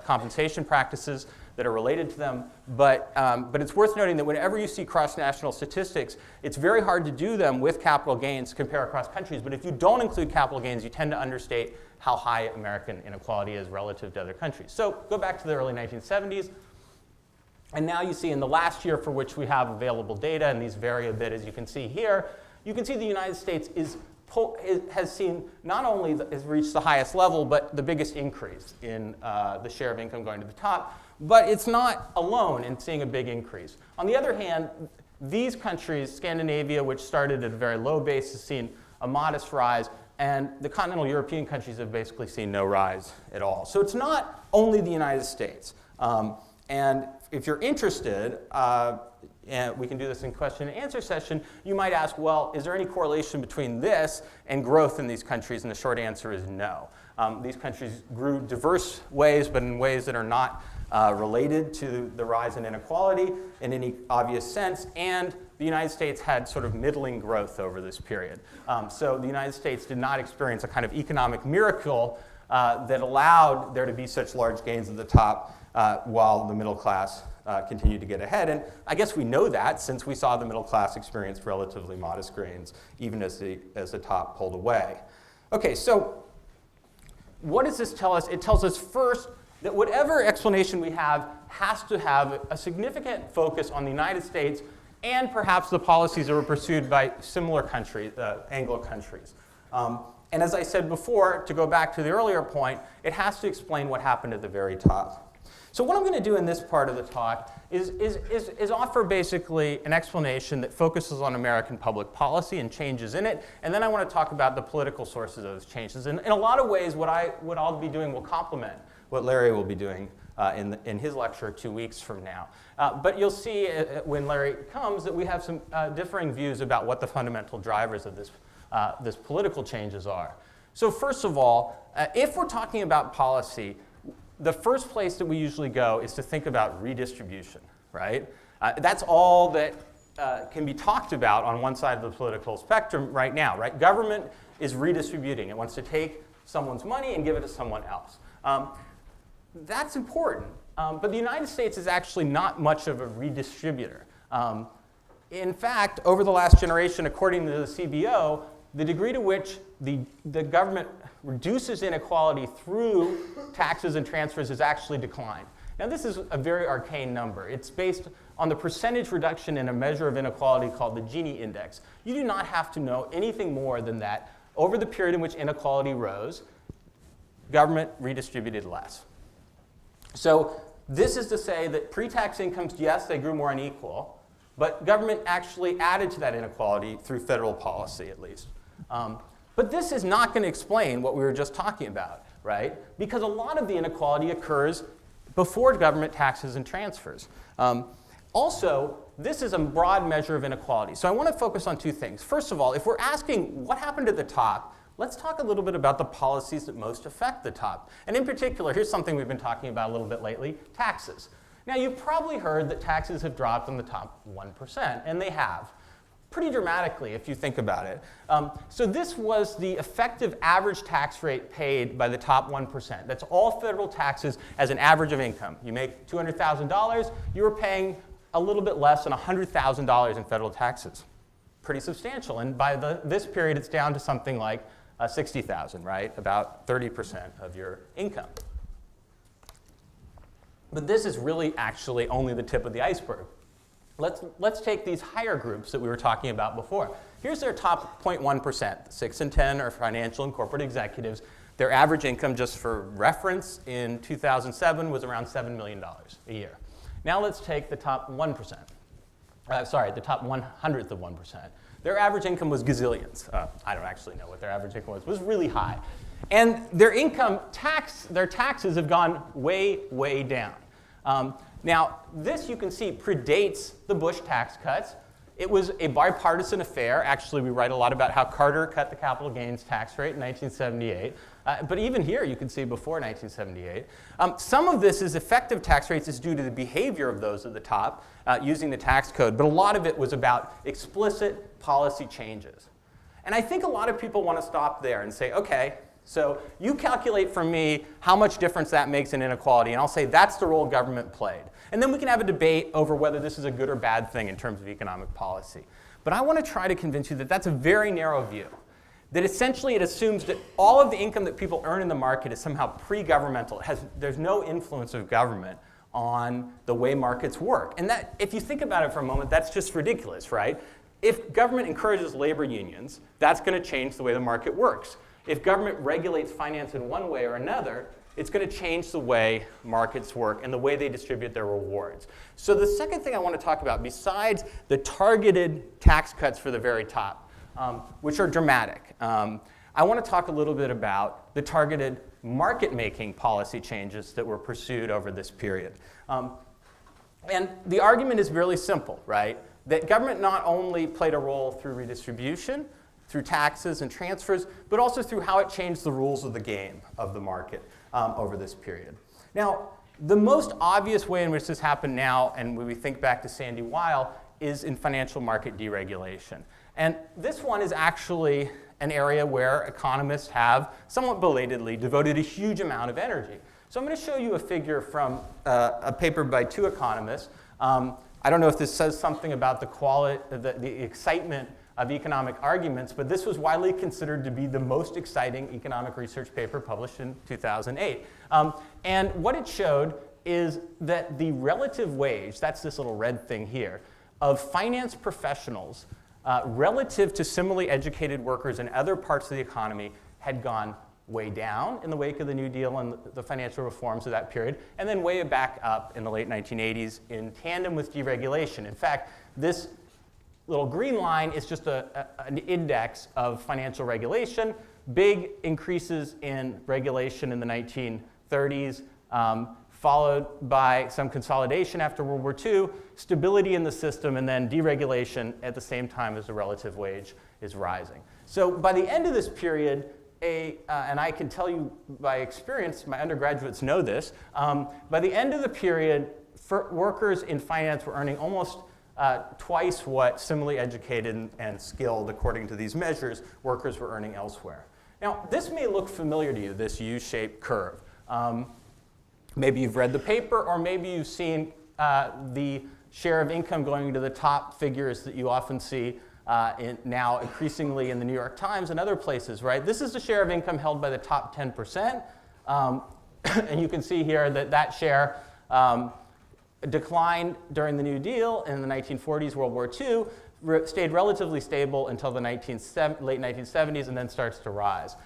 compensation practices that are related to them. But it's worth noting that whenever you see cross-national statistics, it's very hard to do them with capital gains to compare across countries. But if you don't include capital gains, you tend to understate how high American inequality is relative to other countries. So go back to the early 1970s. And now you see in the last year for which we have available data, and these vary a bit as you can see here, you can see the United States has seen not only has reached the highest level, but the biggest increase in the share of income going to the top. But it's not alone in seeing a big increase. On the other hand, these countries, Scandinavia, which started at a very low base, has seen a modest rise, and the continental European countries have basically seen no rise at all. So it's not only the United States. And if you're interested, and we can do this in question and answer session, you might ask, well, is there any correlation between this and growth in these countries? And the short answer is no. These countries grew diverse ways, but in ways that are not related to the rise in inequality in any obvious sense. And the United States had sort of middling growth over this period. So the United States did not experience a kind of economic miracle that allowed there to be such large gains at the top while the middle class continued to get ahead. And I guess we know that since we saw the middle class experience relatively modest gains, even as the top pulled away. Okay, so what does this tell us? It tells us first that whatever explanation we have has to have a significant focus on the United States and perhaps the policies that were pursued by similar countries, Anglo countries. And as I said before, to go back to the earlier point, it has to explain what happened at the very top. So what I'm going to do in this part of the talk is offer basically an explanation that focuses on American public policy and changes in it, and then I want to talk about the political sources of those changes. And in a lot of ways, what I'll be doing will complement what Larry will be doing in his lecture 2 weeks from now. But you'll see when Larry comes that we have some differing views about what the fundamental drivers of this political changes are. So first of all, if we're talking about policy, the first place that we usually go is to think about redistribution, right? That's all that can be talked about on one side of the political spectrum right now, right? Government is redistributing. It wants to take someone's money and give it to someone else. That's important, but the United States is actually not much of a redistributor. In fact, over the last generation, according to the CBO, the degree to which the government reduces inequality through taxes and transfers has actually declined. Now, this is a very arcane number. It's based on the percentage reduction in a measure of inequality called the Gini index. You do not have to know anything more than that. Over the period in which inequality rose, government redistributed less. So this is to say that pre-tax incomes, yes, they grew more unequal, but government actually added to that inequality through federal policy, at least. But this is not going to explain what we were just talking about, right? Because a lot of the inequality occurs before government taxes and transfers. Also, this is a broad measure of inequality. So I want to focus on two things. First of all, if we're asking what happened at the top, let's talk a little bit about the policies that most affect the top. And in particular, here's something we've been talking about a little bit lately, taxes. Now, you've probably heard that taxes have dropped in the top 1%, and they have. Pretty dramatically, if you think about it. So this was the effective average tax rate paid by the top 1%. That's all federal taxes as an average of income. You make $200,000, you were paying a little bit less than $100,000 in federal taxes. Pretty substantial. And by this period, it's down to something like $60,000, right? About 30% of your income. But this is really actually only the tip of the iceberg. Let's take these higher groups that we were talking about before. Here's their top 0.1%. 6 and 10 are financial and corporate executives. Their average income, just for reference, in 2007 was around $7 million a year. Now let's take the top 1%. The top 100th of 1%. Their average income was gazillions. I don't actually know what their average income was. It was really high. And their their taxes have gone way, way down. Now, this you can see predates the Bush tax cuts. It was a bipartisan affair. Actually, we write a lot about how Carter cut the capital gains tax rate in 1978. But even here, you can see before 1978. Some of this effective tax rates is due to the behavior of those at the top using the tax code. But a lot of it was about explicit policy changes. And I think a lot of people want to stop there and say, OK, so you calculate for me how much difference that makes in inequality, and I'll say that's the role government played. And then we can have a debate over whether this is a good or bad thing in terms of economic policy. But I want to try to convince you that that's a very narrow view. That essentially it assumes that all of the income that people earn in the market is somehow pre-governmental. There's no influence of government on the way markets work. And that, if you think about it for a moment, that's just ridiculous, right? If government encourages labor unions, that's going to change the way the market works. If government regulates finance in one way or another, it's going to change the way markets work and the way they distribute their rewards. So the second thing I want to talk about, besides the targeted tax cuts for the very top, which are dramatic, I want to talk a little bit about the targeted market-making policy changes that were pursued over this period. And the argument is really simple, right? That government not only played a role through redistribution, through taxes and transfers, but also through how it changed the rules of the game of the market over this period. Now, the most obvious way in which this happened now, and when we think back to Sandy Weil, is in financial market deregulation. And this one is actually an area where economists have, somewhat belatedly, devoted a huge amount of energy. So I'm going to show you a figure from a paper by two economists. I don't know if this says something about the excitement of economic arguments, but this was widely considered to be the most exciting economic research paper published in 2008. And what it showed is that the relative wage, that's this little red thing here, of finance professionals relative to similarly educated workers in other parts of the economy had gone way down in the wake of the New Deal and the financial reforms of that period, and then way back up in the late 1980s in tandem with deregulation. In fact, this little green line is just an index of financial regulation. Big increases in regulation in the 1930s, followed by some consolidation after World War II, stability in the system, and then deregulation at the same time as the relative wage is rising. So by the end of this period, and I can tell you by experience, my undergraduates know this, by the end of the period, workers in finance were earning almost twice what similarly educated and skilled, according to these measures, workers were earning elsewhere. Now, this may look familiar to you, this U-shaped curve. Maybe you've read the paper, or maybe you've seen the share of income going to the top figures that you often see now increasingly in the New York Times and other places, right? This is the share of income held by the top 10%. And you can see here that that share declined during the New Deal in the 1940s, World War II, stayed relatively stable until the late 1970s, and then starts to rise.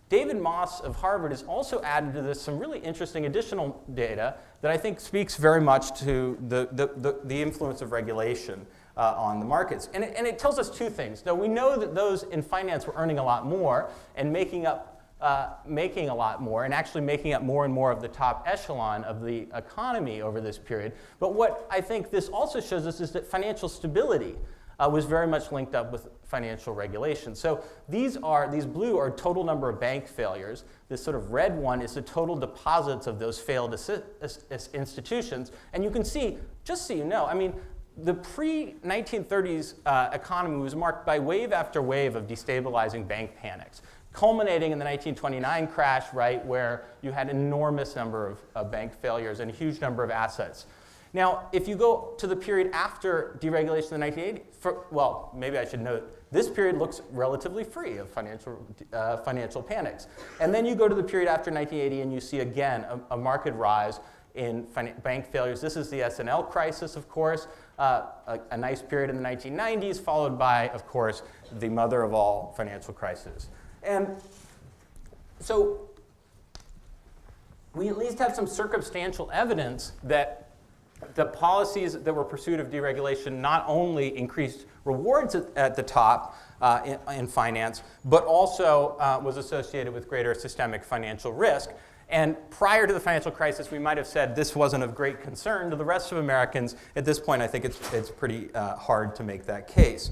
David Moss of Harvard has also added to this some really interesting additional data that I think speaks very much to the influence of regulation on the markets. And it tells us two things. Now, we know that those in finance were earning a lot more and making a lot more, and actually making up more and more of the top echelon of the economy over this period. But what I think this also shows us is that financial stability was very much linked up with financial regulation. So these blue are total number of bank failures. This sort of red one is the total deposits of those failed institutions. And you can see, just so you know, I mean, the pre-1930s economy was marked by wave after wave of destabilizing bank panics, culminating in the 1929 crash, right, where you had an enormous number of bank failures and a huge number of assets. Now, if you go to the period after deregulation in the 1980s, well, maybe I should note, this period looks relatively free of financial panics. And then you go to the period after 1980 and you see again a marked rise in bank failures. This is the S&L crisis, of course, a nice period in the 1990s, followed by, of course, the mother of all financial crises. And so we at least have some circumstantial evidence that the policies that were pursued of deregulation not only increased rewards at the top in finance, but also was associated with greater systemic financial risk. And prior to the financial crisis, we might have said this wasn't of great concern to the rest of Americans. At this point, I think it's pretty hard to make that case.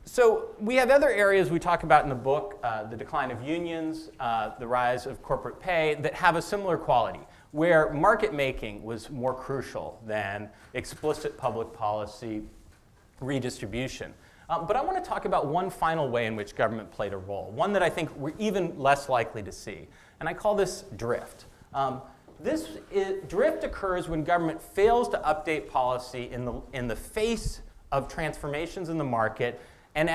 So we have other areas we talk about in the book, the decline of unions, the rise of corporate pay, that have a similar quality, where market making was more crucial than explicit public policy redistribution. But I want to talk about one final way in which government played a role, one that I think we're even less likely to see, and I call this drift. Drift occurs when government fails to update policy in the face of transformations in the market, and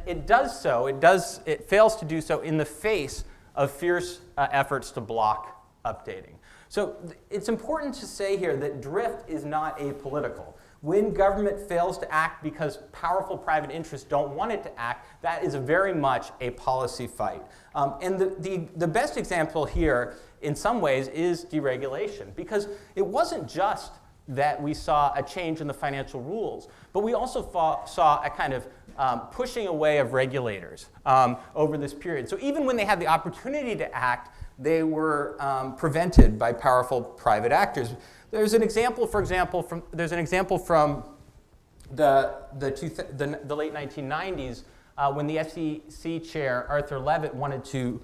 it fails to do so in the face of fierce efforts to block updating. So it's important to say here that drift is not apolitical. When government fails to act because powerful private interests don't want it to act, that is very much a policy fight. And the best example here, in some ways, is deregulation, because it wasn't just that we saw a change in the financial rules, but we also saw a kind of pushing away of regulators over this period. So even when they had the opportunity to act, they were prevented by powerful private actors. There's an example, from the late 1990s when the SEC chair, Arthur Levitt, wanted to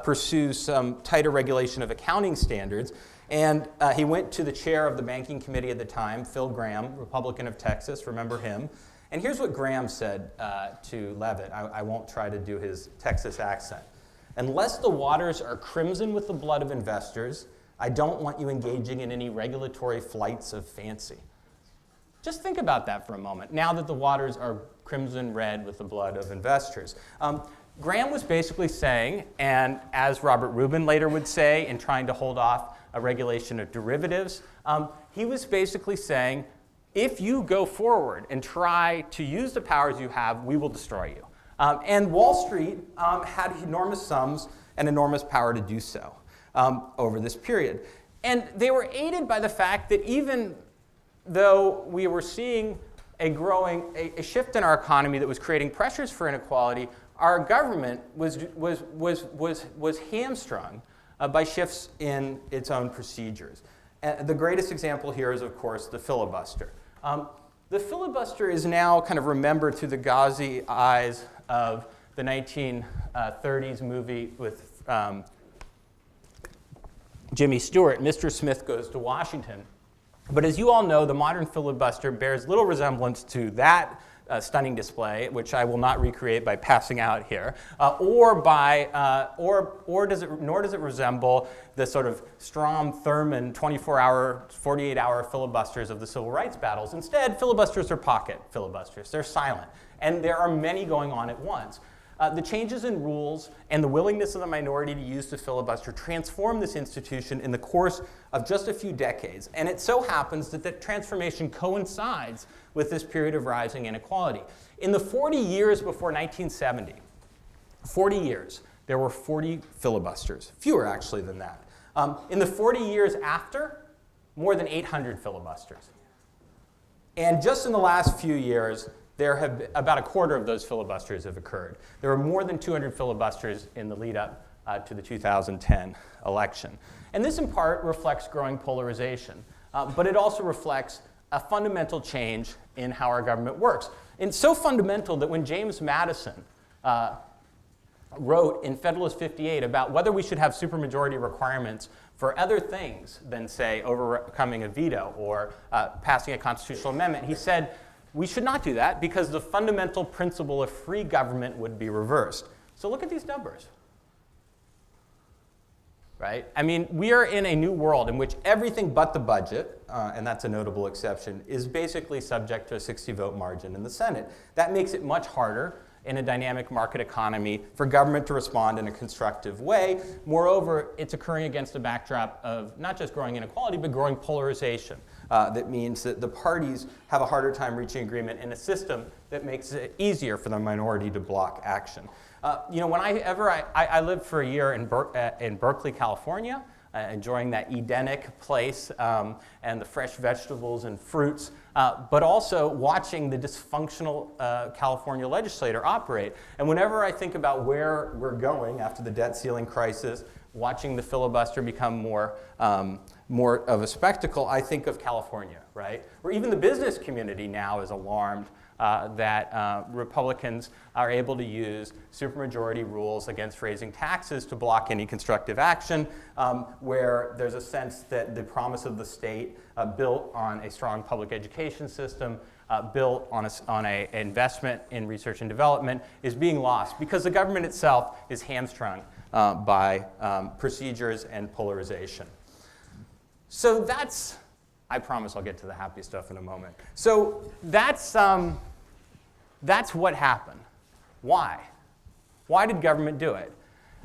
pursue some tighter regulation of accounting standards. And he went to the chair of the banking committee at the time, Phil Gramm, Republican of Texas, remember him. And here's what Gramm said to Levitt. I won't try to do his Texas accent. Unless the waters are crimson with the blood of investors, I don't want you engaging in any regulatory flights of fancy. Just think about that for a moment, now that the waters are crimson red with the blood of investors. Gramm was basically saying, and as Robert Rubin later would say in trying to hold off a regulation of derivatives, he was basically saying, if you go forward and try to use the powers you have, we will destroy you. And Wall Street had enormous sums and enormous power to do so over this period. And they were aided by the fact that even though we were seeing a shift in our economy that was creating pressures for inequality, our government was hamstrung by shifts in its own procedures. And the greatest example here is, of course, the filibuster. The filibuster is now kind of remembered through the gauzy eyes of the 1930s movie with Jimmy Stewart, Mr. Smith Goes to Washington. But as you all know, the modern filibuster bears little resemblance to that stunning display, which I will not recreate by passing out here, nor does it resemble the sort of Strom Thurmond 24-hour, 48-hour filibusters of the civil rights battles. Instead, filibusters are pocket filibusters. They're silent, and there are many going on at once. The changes in rules and the willingness of the minority to use the filibuster transformed this institution in the course of just a few decades. And it so happens that that transformation coincides with this period of rising inequality. In the 40 years before 1970, 40 years, there were 40 filibusters, fewer actually than that. In the 40 years after, more than 800 filibusters. And just in the last few years, there have about a quarter of those filibusters have occurred. There were more than 200 filibusters in the lead up to the 2010 election. And this in part reflects growing polarization, but it also reflects a fundamental change in how our government works. And so fundamental that when James Madison wrote in Federalist 58 about whether we should have supermajority requirements for other things than, say, overcoming a veto or passing a constitutional amendment, he said, we should not do that because the fundamental principle of free government would be reversed. So look at these numbers, right? I mean, we are in a new world in which everything but the budget, and that's a notable exception, is basically subject to a 60-vote margin in the Senate. That makes it much harder in a dynamic market economy for government to respond in a constructive way. Moreover, it's occurring against a backdrop of not just growing inequality, but growing polarization. That means that the parties have a harder time reaching agreement in a system that makes it easier for the minority to block action. Whenever I lived for a year in Berkeley, California, enjoying that Edenic place and the fresh vegetables and fruits, but also watching the dysfunctional California legislature operate. And whenever I think about where we're going after the debt ceiling crisis, watching the filibuster become more of a spectacle, I think of California, right? Where even the business community now is alarmed that Republicans are able to use supermajority rules against raising taxes to block any constructive action, where there's a sense that the promise of the state built on a strong public education system, built on an investment in research and development is being lost because the government itself is hamstrung by procedures and polarization. So I promise I'll get to the happy stuff in a moment. So that's what happened. Why? Why did government do it?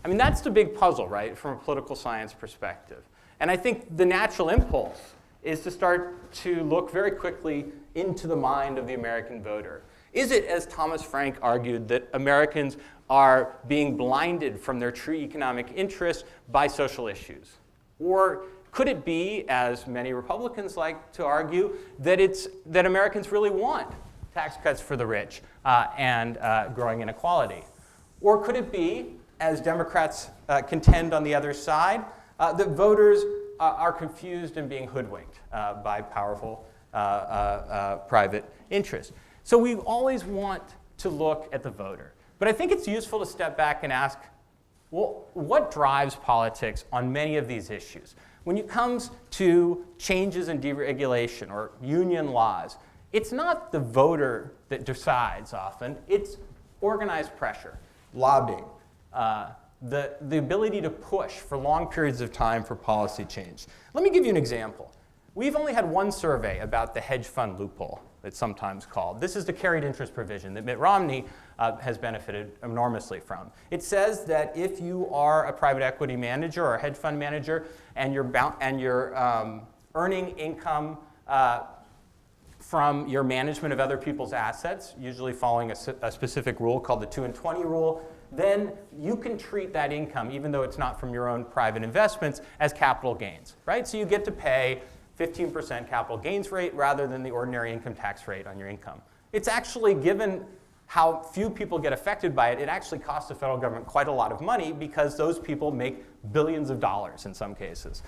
I mean, that's the big puzzle, right, from a political science perspective. And I think the natural impulse is to start to look very quickly into the mind of the American voter. Is it, as Thomas Frank argued, that Americans are being blinded from their true economic interests by social issues? Or could it be, as many Republicans like to argue, that Americans really want tax cuts for the rich and growing inequality? Or could it be, as Democrats contend on the other side, that voters are confused and being hoodwinked by powerful private interests? So we always want to look at the voter. But I think it's useful to step back and ask, well, what drives politics on many of these issues? When it comes to changes in deregulation or union laws, it's not the voter that decides often, it's organized pressure, lobbying, the ability to push for long periods of time for policy change. Let me give you an example. We've only had one survey about the hedge fund loophole, it's sometimes called. This is the carried interest provision that Mitt Romney has benefited enormously from. It says that if you are a private equity manager or a hedge fund manager and you're earning income from your management of other people's assets, usually following a specific rule called the 2 and 20 rule, then you can treat that income, even though it's not from your own private investments, as capital gains, right? So you get to pay 15% capital gains rate rather than the ordinary income tax rate on your income. It's actually, given how few people get affected by it, it actually costs the federal government quite a lot of money because those people make billions of dollars in some cases.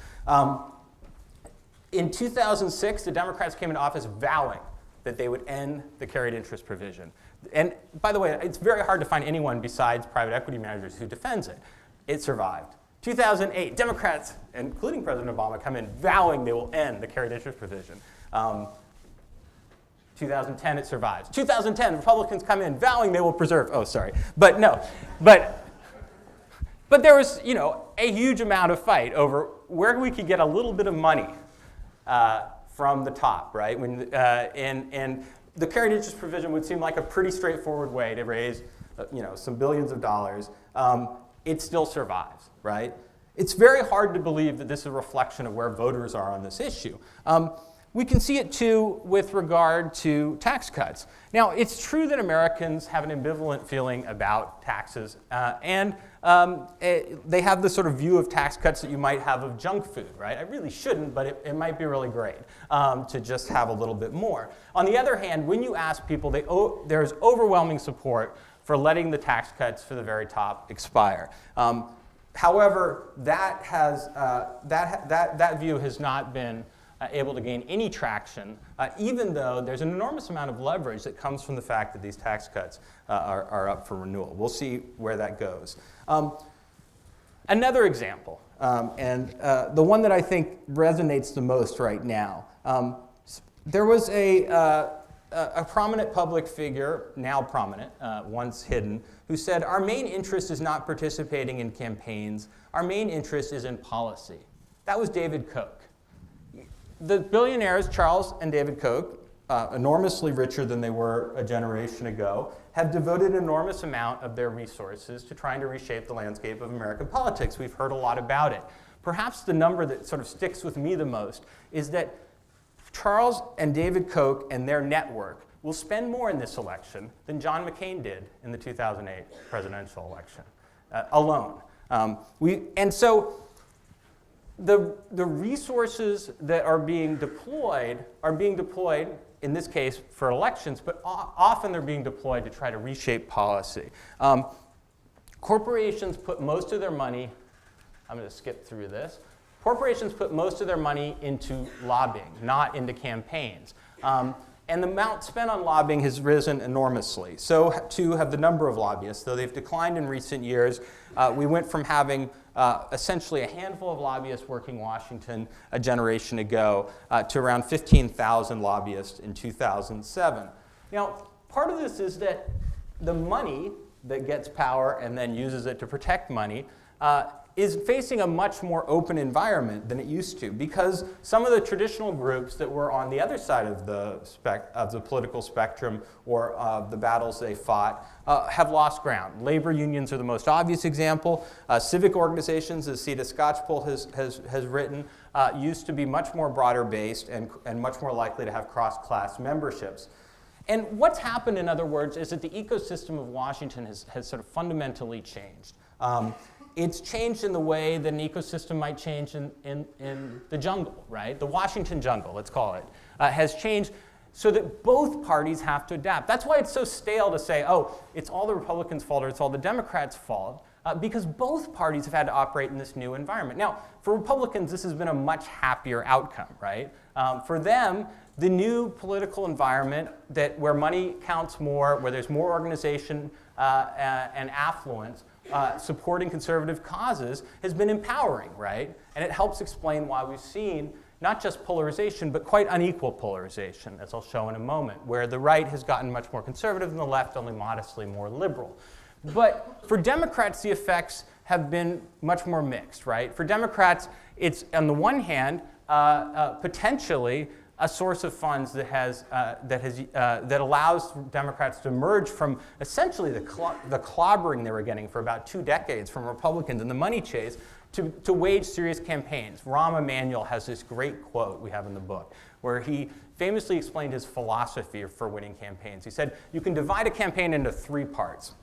In 2006, the Democrats came into office vowing that they would end the carried interest provision. And by the way, it's very hard to find anyone besides private equity managers who defends it. It survived. 2008, Democrats, including President Obama, come in vowing they will end the carried interest provision. 2010, it survives. 2010, Republicans come in vowing they will preserve. Oh, sorry. But no. But there was, a huge amount of fight over where we could get a little bit of money from the top, right? And the carried interest provision would seem like a pretty straightforward way to raise, some billions of dollars. It still survives, right? It's very hard to believe that this is a reflection of where voters are on this issue. We can see it, too, with regard to tax cuts. Now, it's true that Americans have an ambivalent feeling about taxes, and they have the sort of view of tax cuts that you might have of junk food, right? I really shouldn't, but it might be really great to just have a little bit more. On the other hand, when you ask people, there's overwhelming support for letting the tax cuts for the very top expire. However, that view has not been able to gain any traction, even though there's an enormous amount of leverage that comes from the fact that these tax cuts are up for renewal. We'll see where that goes. Another example, and the one that I think resonates the most right now, there was a prominent public figure, now prominent, once hidden, who said, "Our main interest is not participating in campaigns. Our main interest is in policy." That was David Koch. The billionaires, Charles and David Koch, enormously richer than they were a generation ago, have devoted an enormous amount of their resources to trying to reshape the landscape of American politics. We've heard a lot about it. Perhaps the number that sort of sticks with me the most is that Charles and David Koch and their network will spend more in this election than John McCain did in the 2008 presidential election alone. And so the resources that are being deployed in this case for elections, but often they're being deployed to try to reshape policy. Corporations put most of their money, I'm going to skip through this. Corporations put most of their money into lobbying, not into campaigns. And the amount spent on lobbying has risen enormously. So too have the number of lobbyists, though they've declined in recent years. We went from having essentially a handful of lobbyists working Washington a generation ago to around 15,000 lobbyists in 2007. Now, part of this is that the money that gets power and then uses it to protect money is facing a much more open environment than it used to, because some of the traditional groups that were on the other side of the political spectrum or the battles they fought have lost ground. Labor unions are the most obvious example. Civic organizations, as Sita Skocpol has written, used to be much more broader based and much more likely to have cross-class memberships. And what's happened, in other words, is that the ecosystem of Washington has sort of fundamentally changed. It's changed in the way that an ecosystem might change in the jungle, right? The Washington jungle, let's call it, has changed so that both parties have to adapt. That's why it's so stale to say, oh, it's all the Republicans' fault or it's all the Democrats' fault, because both parties have had to operate in this new environment. Now, for Republicans, this has been a much happier outcome, right? For them, the new political environment where money counts more, where there's more organization and affluence, supporting conservative causes has been empowering, right? And it helps explain why we've seen not just polarization, but quite unequal polarization, as I'll show in a moment, where the right has gotten much more conservative and the left only modestly more liberal. But for Democrats, the effects have been much more mixed, right? For Democrats, it's on the one hand, potentially a source of funds that allows Democrats to emerge from essentially the clobbering they were getting for about 2 decades from Republicans in the money chase to wage serious campaigns. Rahm Emanuel has this great quote we have in the book where he famously explained his philosophy for winning campaigns. He said, you can divide a campaign into 3 parts.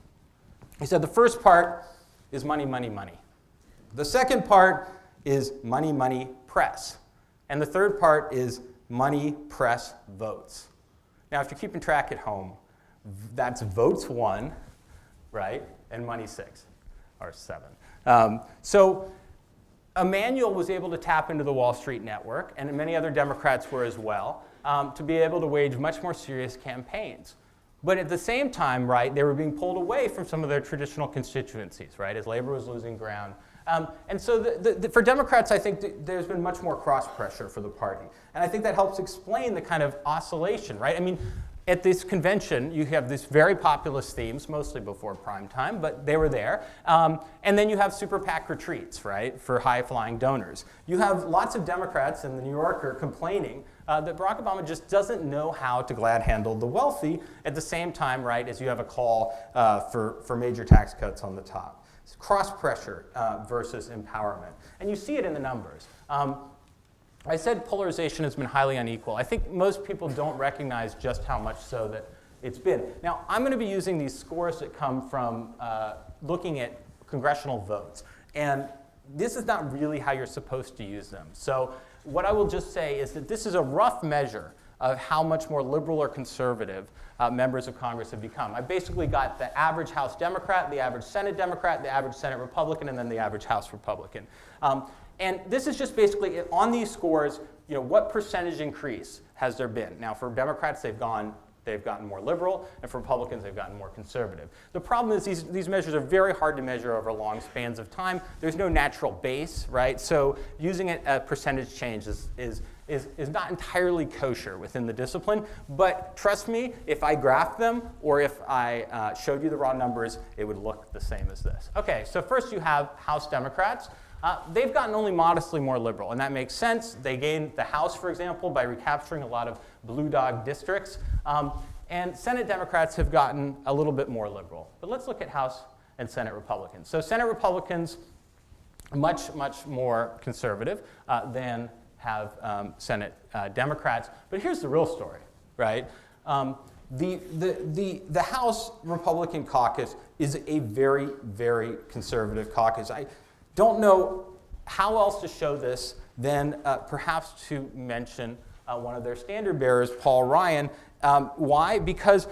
He said the first part is money, money, money. The second part is money, money, press. And the third part is money, press, votes. Now, if you're keeping track at home, that's votes 1, right, and money 6, or 7. So Emanuel was able to tap into the Wall Street network, and many other Democrats were as well, to be able to wage much more serious campaigns. But at the same time, right, they were being pulled away from some of their traditional constituencies, right, as labor was losing ground And so for Democrats, I think there's been much more cross-pressure for the party. And I think that helps explain the kind of oscillation, right? I mean, at this convention, you have these very populist themes, mostly before prime time, but they were there. And then you have super PAC retreats, right, for high-flying donors. You have lots of Democrats in the New Yorker complaining that Barack Obama just doesn't know how to glad-handle the wealthy at the same time, right, as you have a call for major tax cuts on the top. It's cross-pressure versus empowerment. And you see it in the numbers. I said polarization has been highly unequal. I think most people don't recognize just how much so that it's been. Now, I'm going to be using these scores that come from looking at congressional votes. And this is not really how you're supposed to use them. So what I will just say is that this is a rough measure of how much more liberal or conservative members of Congress have become. I basically got the average House Democrat, the average Senate Democrat, the average Senate Republican, and then the average House Republican. And this is just basically, on these scores, you know, what percentage increase has there been? Now, for Democrats, they've gotten more liberal, and for Republicans, they've gotten more conservative. The problem is these measures are very hard to measure over long spans of time. There's no natural base, right? So using a percentage change is not entirely kosher within the discipline. But trust me, if I graphed them or if I showed you the raw numbers, it would look the same as this. Okay, so first you have House Democrats. They've gotten only modestly more liberal, and that makes sense. They gained the House, for example, by recapturing a lot of blue dog districts. And Senate Democrats have gotten a little bit more liberal. But let's look at House and Senate Republicans. So Senate Republicans, much, much more conservative than have Senate Democrats. But here's the real story, right? The House Republican caucus is a very, very conservative caucus. I don't know how else to show this than perhaps to mention one of their standard bearers, Paul Ryan. Why? Because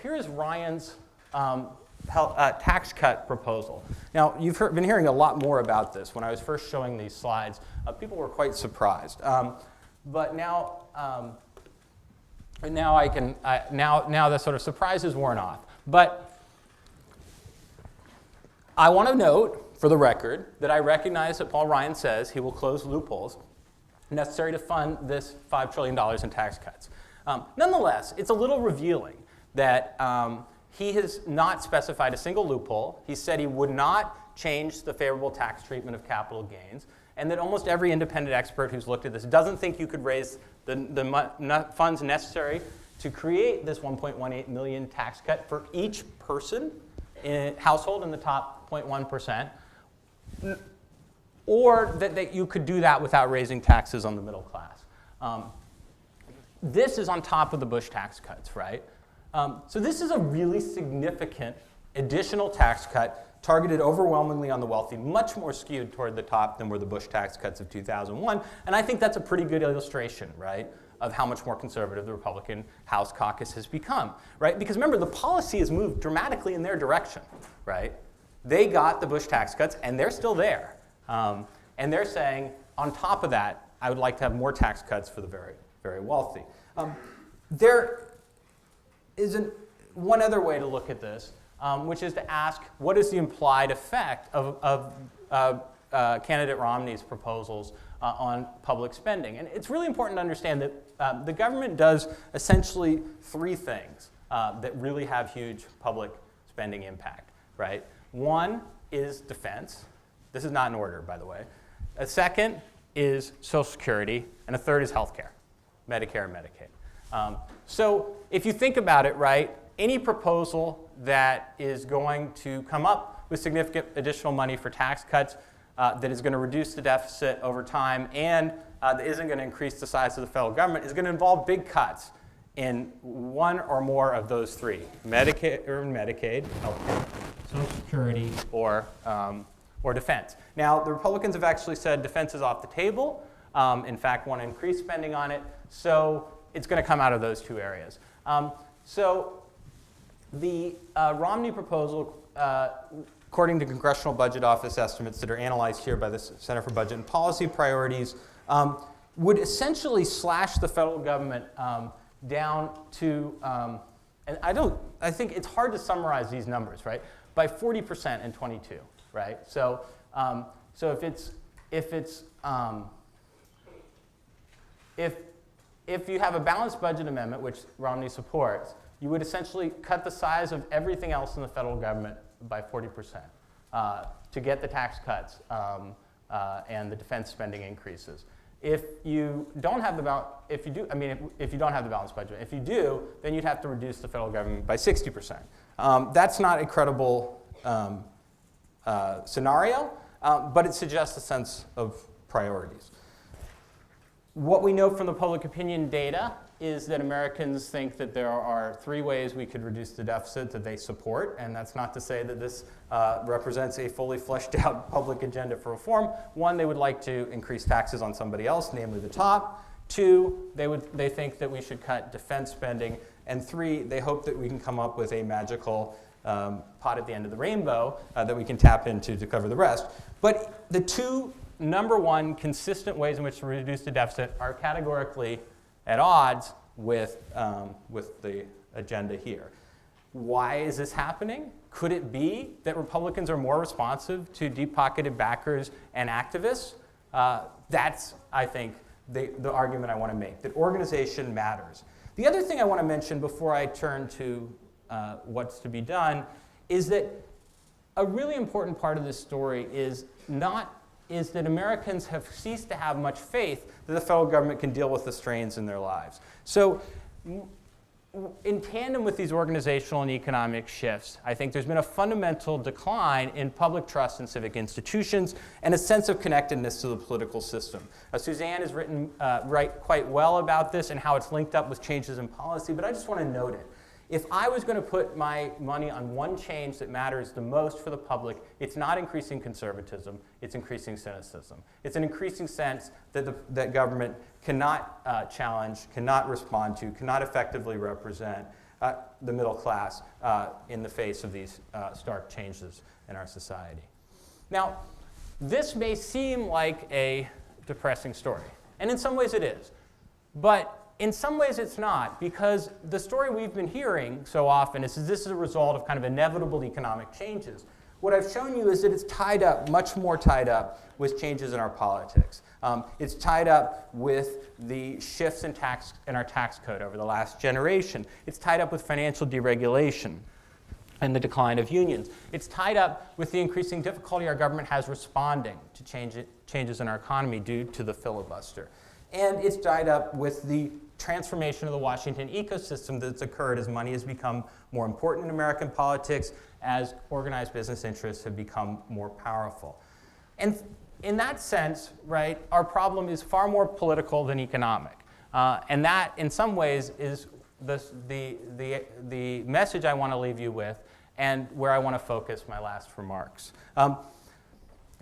here's Ryan's tax cut proposal. Now, you've been hearing a lot more about this. When I was first showing these slides, people were quite surprised. But now, now the sort of surprise is worn off. But I want to note, for the record, that I recognize that Paul Ryan says he will close loopholes necessary to fund this $5 trillion in tax cuts. Nonetheless, it's a little revealing that he has not specified a single loophole. He said he would not change the favorable tax treatment of capital gains, and that almost every independent expert who's looked at this doesn't think you could raise the funds necessary to create this 1.18 million tax cut for each person in household in the top 0.1%, or that you could do that without raising taxes on the middle class. This is on top of the Bush tax cuts, right? So this is a really significant additional tax cut targeted overwhelmingly on the wealthy, much more skewed toward the top than were the Bush tax cuts of 2001. And I think that's a pretty good illustration, right, of how much more conservative the Republican House caucus has become, right? Because remember, the policy has moved dramatically in their direction, right? They got the Bush tax cuts, and they're still there. And they're saying, on top of that, I would like to have more tax cuts for the very, very wealthy. There is one other way to look at this, which is to ask, what is the implied effect of candidate Romney's proposals on public spending? And it's really important to understand that the government does essentially three things that really have huge public spending impact, right? One is defense. This is not in order, by the way. A second is Social Security, and a third is healthcare, Medicare and Medicaid. So if you think about it, right, any proposal that is going to come up with significant additional money for tax cuts that is going to reduce the deficit over time and that isn't going to increase the size of the federal government is going to involve big cuts in one or more of those three, Medicare or Medicaid, healthcare, Social Security, or defense. Now, the Republicans have actually said defense is off the table. In fact, want to increase spending on it. So it's going to come out of those two areas. So the Romney proposal, according to Congressional Budget Office estimates that are analyzed here by the Center for Budget and Policy Priorities, would essentially slash the federal government down to, and I think it's hard to summarize these numbers, right? By 40% in 22, right? So So if you have a balanced budget amendment, which Romney supports, you would essentially cut the size of everything else in the federal government by 40% to get the tax cuts and the defense spending increases. If you don't have the if you don't have the balanced budget, if you do, then you'd have to reduce the federal government by 60%. That's not a credible scenario, but it suggests a sense of priorities. What we know from the public opinion data is that Americans think that there are 3 ways we could reduce the deficit that they support, and that's not to say that this represents a fully fleshed out public agenda for reform. 1, they would like to increase taxes on somebody else, namely the top. 2, they think that we should cut defense spending. And 3, they hope that we can come up with a magical pot at the end of the rainbow that we can tap into to cover the rest. But the 2 number 1 consistent ways in which to reduce the deficit are categorically at odds with the agenda here. Why is this happening? Could it be that Republicans are more responsive to deep-pocketed backers and activists? That's, I think, the argument I want to make, that organization matters. The other thing I want to mention before I turn to what's to be done is that a really important part of this story is that Americans have ceased to have much faith that the federal government can deal with the strains in their lives. So in tandem with these organizational and economic shifts, I think there's been a fundamental decline in public trust in civic institutions and a sense of connectedness to the political system. Suzanne has written quite well about this and how it's linked up with changes in policy, but I just want to note it. If I was going to put my money on one change that matters the most for the public, it's not increasing conservatism, it's increasing cynicism. It's an increasing sense that government cannot challenge, cannot respond to, cannot effectively represent the middle class in the face of these stark changes in our society. Now, this may seem like a depressing story, and in some ways it is. But in some ways it's not, because the story we've been hearing so often is that this is a result of kind of inevitable economic changes. What I've shown you is that it's tied up, much more tied up, with changes in our politics. It's tied up with the shifts in our tax code over the last generation. It's tied up with financial deregulation and the decline of unions. It's tied up with the increasing difficulty our government has responding to changes in our economy due to the filibuster. And it's tied up with the transformation of the Washington ecosystem that's occurred as money has become more important in American politics, as organized business interests have become more powerful. And in that sense, right, our problem is far more political than economic. And that, in some ways, is the message I want to leave you with and where I want to focus my last remarks.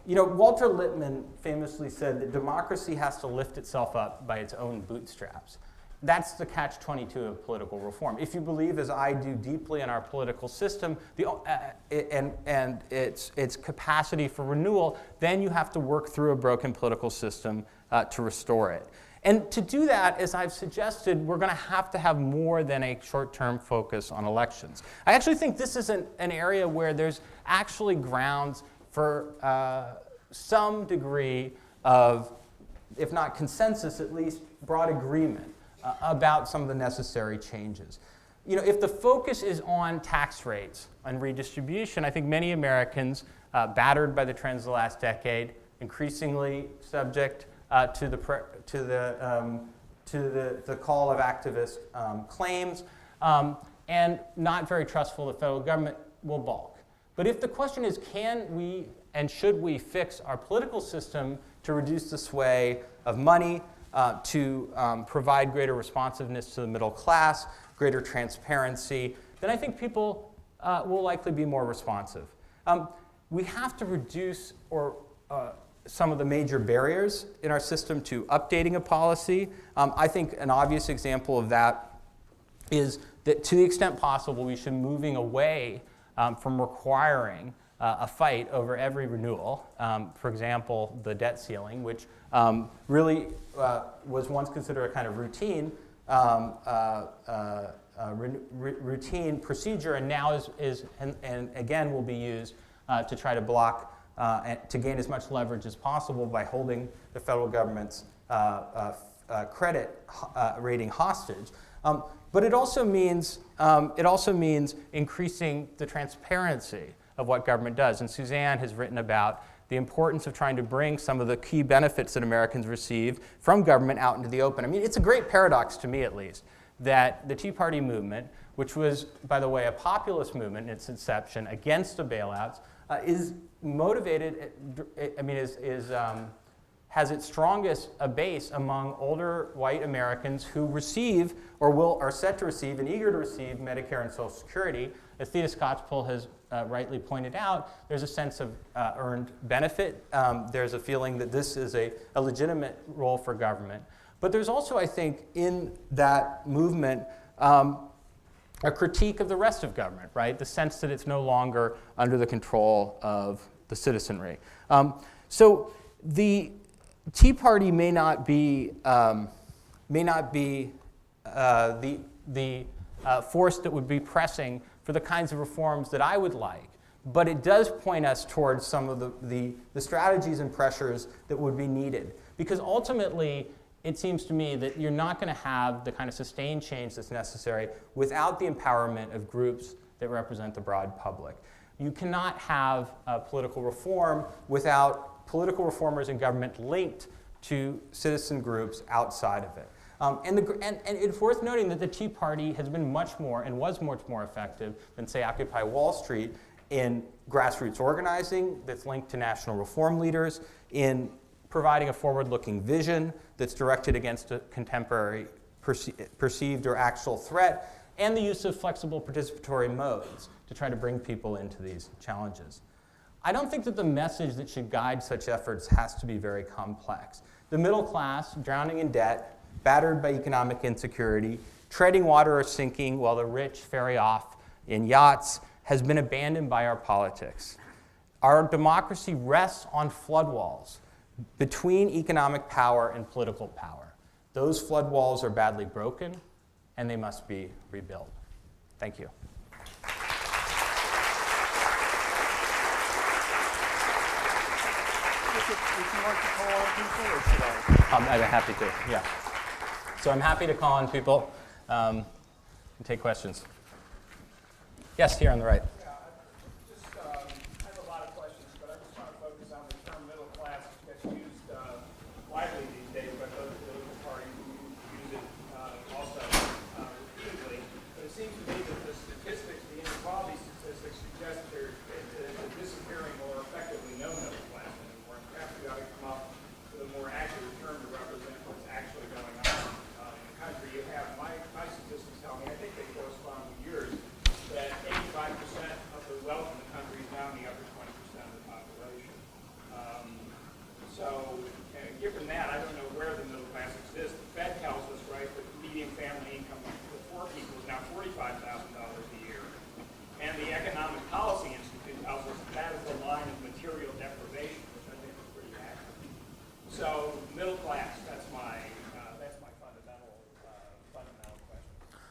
Walter Lippmann famously said that democracy has to lift itself up by its own bootstraps. That's the catch-22 of political reform. If you believe, as I do, deeply in our political system and its capacity for renewal, then you have to work through a broken political system to restore it. And to do that, as I've suggested, we're going to have more than a short-term focus on elections. I actually think this is an area where there's actually grounds for some degree of, if not consensus, at least broad agreement about some of the necessary changes. If the focus is on tax rates and redistribution, I think many Americans, battered by the trends of the last decade, increasingly subject to the call of activist claims, and not very trustful of the federal government, will balk. But if the question is, can we and should we fix our political system to reduce the sway of money, to provide greater responsiveness to the middle class, greater transparency, then I think people will likely be more responsive. We have to reduce some of the major barriers in our system to updating a policy. I think an obvious example of that is that to the extent possible, we should be moving away from requiring a fight over every renewal. For example, the debt ceiling, which really was once considered a kind of routine routine procedure, and now is again will be used to try to block and to gain as much leverage as possible by holding the federal government's credit rating hostage. But it also means increasing the transparency of what government does. And Suzanne has written about the importance of trying to bring some of the key benefits that Americans receive from government out into the open. I mean, it's a great paradox, to me at least, that the Tea Party movement, which was, by the way, a populist movement in its inception against the bailouts, is motivated, has its strongest base among older white Americans who receive or are set to receive and eager to receive Medicare and Social Security. As Thea Scott's-Pool has rightly pointed out, there's a sense of earned benefit. There's a feeling that this is a legitimate role for government. But there's also, I think, in that movement, a critique of the rest of government, right? The sense that it's no longer under the control of the citizenry. So the Tea Party may not be the force that would be pressing for the kinds of reforms that I would like, but it does point us towards some of the strategies and pressures that would be needed. Because ultimately, it seems to me that you're not going to have the kind of sustained change that's necessary without the empowerment of groups that represent the broad public. You cannot have political reform without political reformers in government linked to citizen groups outside of it. And it's worth noting that the Tea Party has been much more and was much more effective than, say, Occupy Wall Street in grassroots organizing that's linked to national reform leaders, in providing a forward-looking vision that's directed against a contemporary perceived or actual threat, and the use of flexible participatory modes to try to bring people into these challenges. I don't think that the message that should guide such efforts has to be very complex. The middle class, drowning in debt, battered by economic insecurity, treading water or sinking while the rich ferry off in yachts, has been abandoned by our politics. Our democracy rests on flood walls between economic power and political power. Those flood walls are badly broken, and they must be rebuilt. Thank you. Would you like to call on people, or should I? I'd be happy to, yeah. So I'm happy to call on people and take questions. Yes, here on the right. I have a lot of questions, but I just want to focus on the term middle class, which gets used widely these days by those political parties who use it also repeatedly. But it seems to me that the statistics, the inequality statistics, suggest there's a disappearing or effectively no middle class anymore. And perhaps we ought to come up with a more accurate term to represent what's actually going on in the country. You have my statistics tell me, I think they correspond with yours, that 85% of the wealth in the country is now in the upper 20% of the population. Given that, I don't know where the middle class exists. The Fed tells us, right, that the median family income for poor people is now $45,000 a year. And the Economic Policy Institute tells us that is the line of material deprivation, which I think is pretty accurate. So, middle class, that's my fundamental question.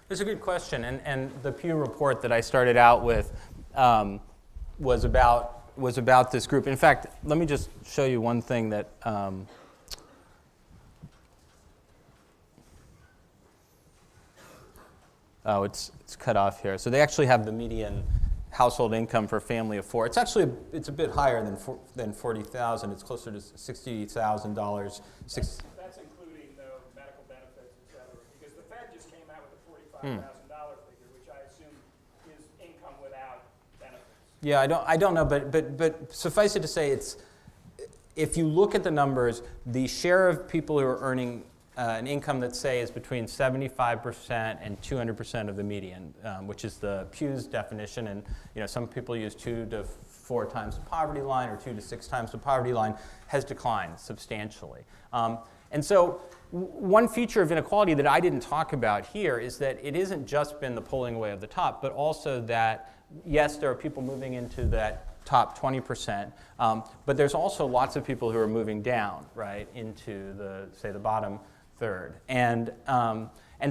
It's a good question, and the Pew report that I started out with was about this group. In fact, let me just show you one thing that it's cut off here. So they actually have the median household income for a family of four. It's actually it's a bit higher than 40,000. It's closer to $60,000. That's including the medical benefits, et cetera, because the Fed just came out with a $45,000 figure, which I assume is income without benefits. Yeah, I don't know, but suffice it to say, if you look at the numbers, the share of people who are earning an income that, say, is between 75% and 200% of the median, which is the Pew's definition, and some people use 2 to 4 times the poverty line or 2 to 6 times the poverty line, has declined substantially. And so one feature of inequality that I didn't talk about here is that it isn't just been the pulling away of the top, but also that, yes, there are people moving into that top 20%, but there's also lots of people who are moving down, right, into the bottom third. And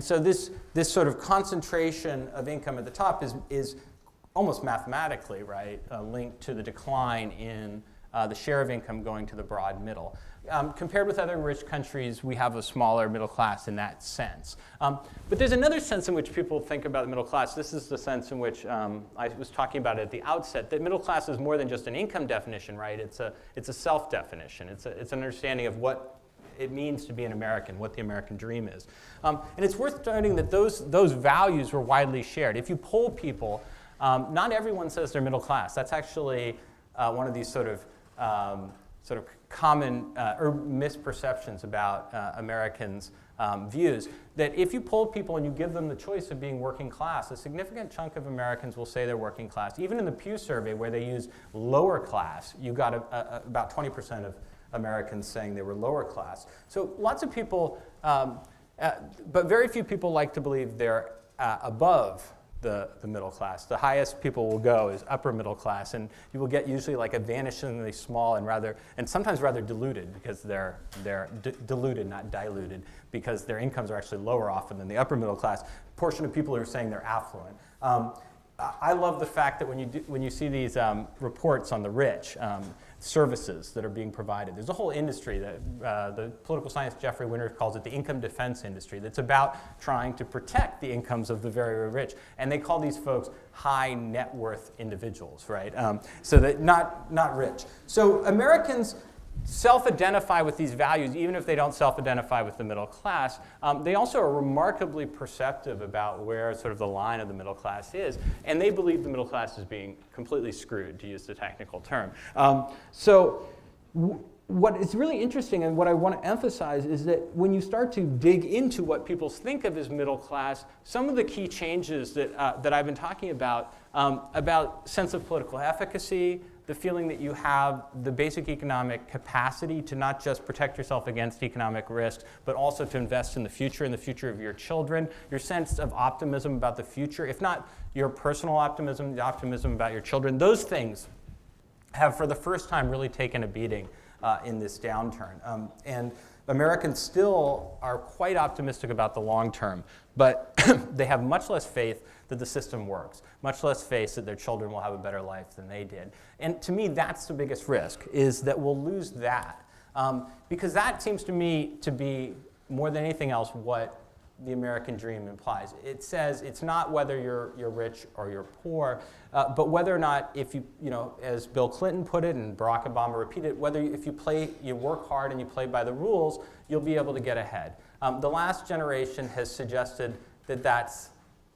so this sort of concentration of income at the top is almost mathematically, right, linked to the decline in the share of income going to the broad middle. Compared with other rich countries, we have a smaller middle class in that sense. But there's another sense in which people think about the middle class. This is the sense in which I was talking about at the outset, that middle class is more than just an income definition, right? It's a self-definition. It's an understanding of what it means to be an American, what the American dream is. And it's worth noting that those values were widely shared. If you poll people, not everyone says they're middle class. That's actually one of these sort of common or misperceptions about Americans' views, that if you poll people and you give them the choice of being working class, a significant chunk of Americans will say they're working class. Even in the Pew survey, where they use lower class, you got about 20% of Americans saying they were lower class. So lots of people, but very few people like to believe they're above the middle class. The highest people will go is upper middle class, and you will get usually like a vanishingly small and sometimes rather diluted, because they're diluted, not diluted, because their incomes are actually lower often than the upper middle class portion of people who are saying they're affluent. I love the fact that when you see these reports on the rich, services that are being provided. There's a whole industry that the political science Jeffrey Winter calls it the income defense industry, that's about trying to protect the incomes of the very, very rich. And they call these folks high net worth individuals, right? So that not rich. So Americans self-identify with these values, even if they don't self-identify with the middle class. They also are remarkably perceptive about where sort of the line of the middle class is, and they believe the middle class is being completely screwed, to use the technical term. What is really interesting, and what I want to emphasize, is that when you start to dig into what people think of as middle class, some of the key changes that I've been talking about sense of political efficacy, the feeling that you have the basic economic capacity to not just protect yourself against economic risks, but also to invest in the future of your children, your sense of optimism about the future, if not your personal optimism, the optimism about your children, those things have for the first time really taken a beating in this downturn. And Americans still are quite optimistic about the long term, but they have much less faith that the system works, much less faith that their children will have a better life than they did. And to me, that's the biggest risk, is that we'll lose that. Because that seems to me to be, more than anything else, what the American dream implies. It says it's not whether you're rich or you're poor, but whether or not, if you as Bill Clinton put it and Barack Obama repeated, whether if you work hard and you play by the rules, you'll be able to get ahead. The last generation has suggested that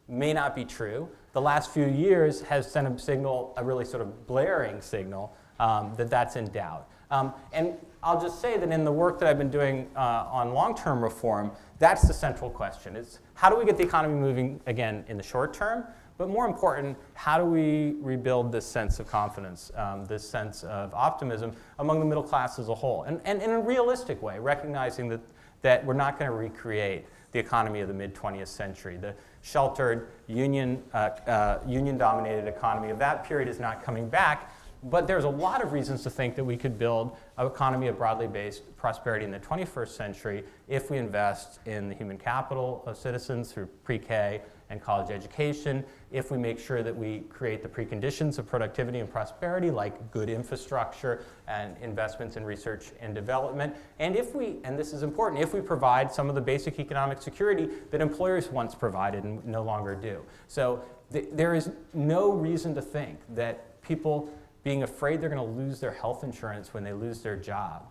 may not be true. The last few years has sent a signal, a really sort of blaring signal, that that's in doubt. And I'll just say that in the work that I've been doing on long-term reform, that's the central question. It's how do we get the economy moving again in the short term? But more important, how do we rebuild this sense of confidence, this sense of optimism among the middle class as a whole? And in a realistic way, recognizing that we're not going to recreate the economy of the mid-20th century. The sheltered, union-dominated economy of that period is not coming back. But there's a lot of reasons to think that we could build an economy of broadly based prosperity in the 21st century if we invest in the human capital of citizens through pre-K and college education, if we make sure that we create the preconditions of productivity and prosperity, like good infrastructure and investments in research and development, and and this is important, if we provide some of the basic economic security that employers once provided and no longer do. So there is no reason to think that people being afraid they're going to lose their health insurance when they lose their job,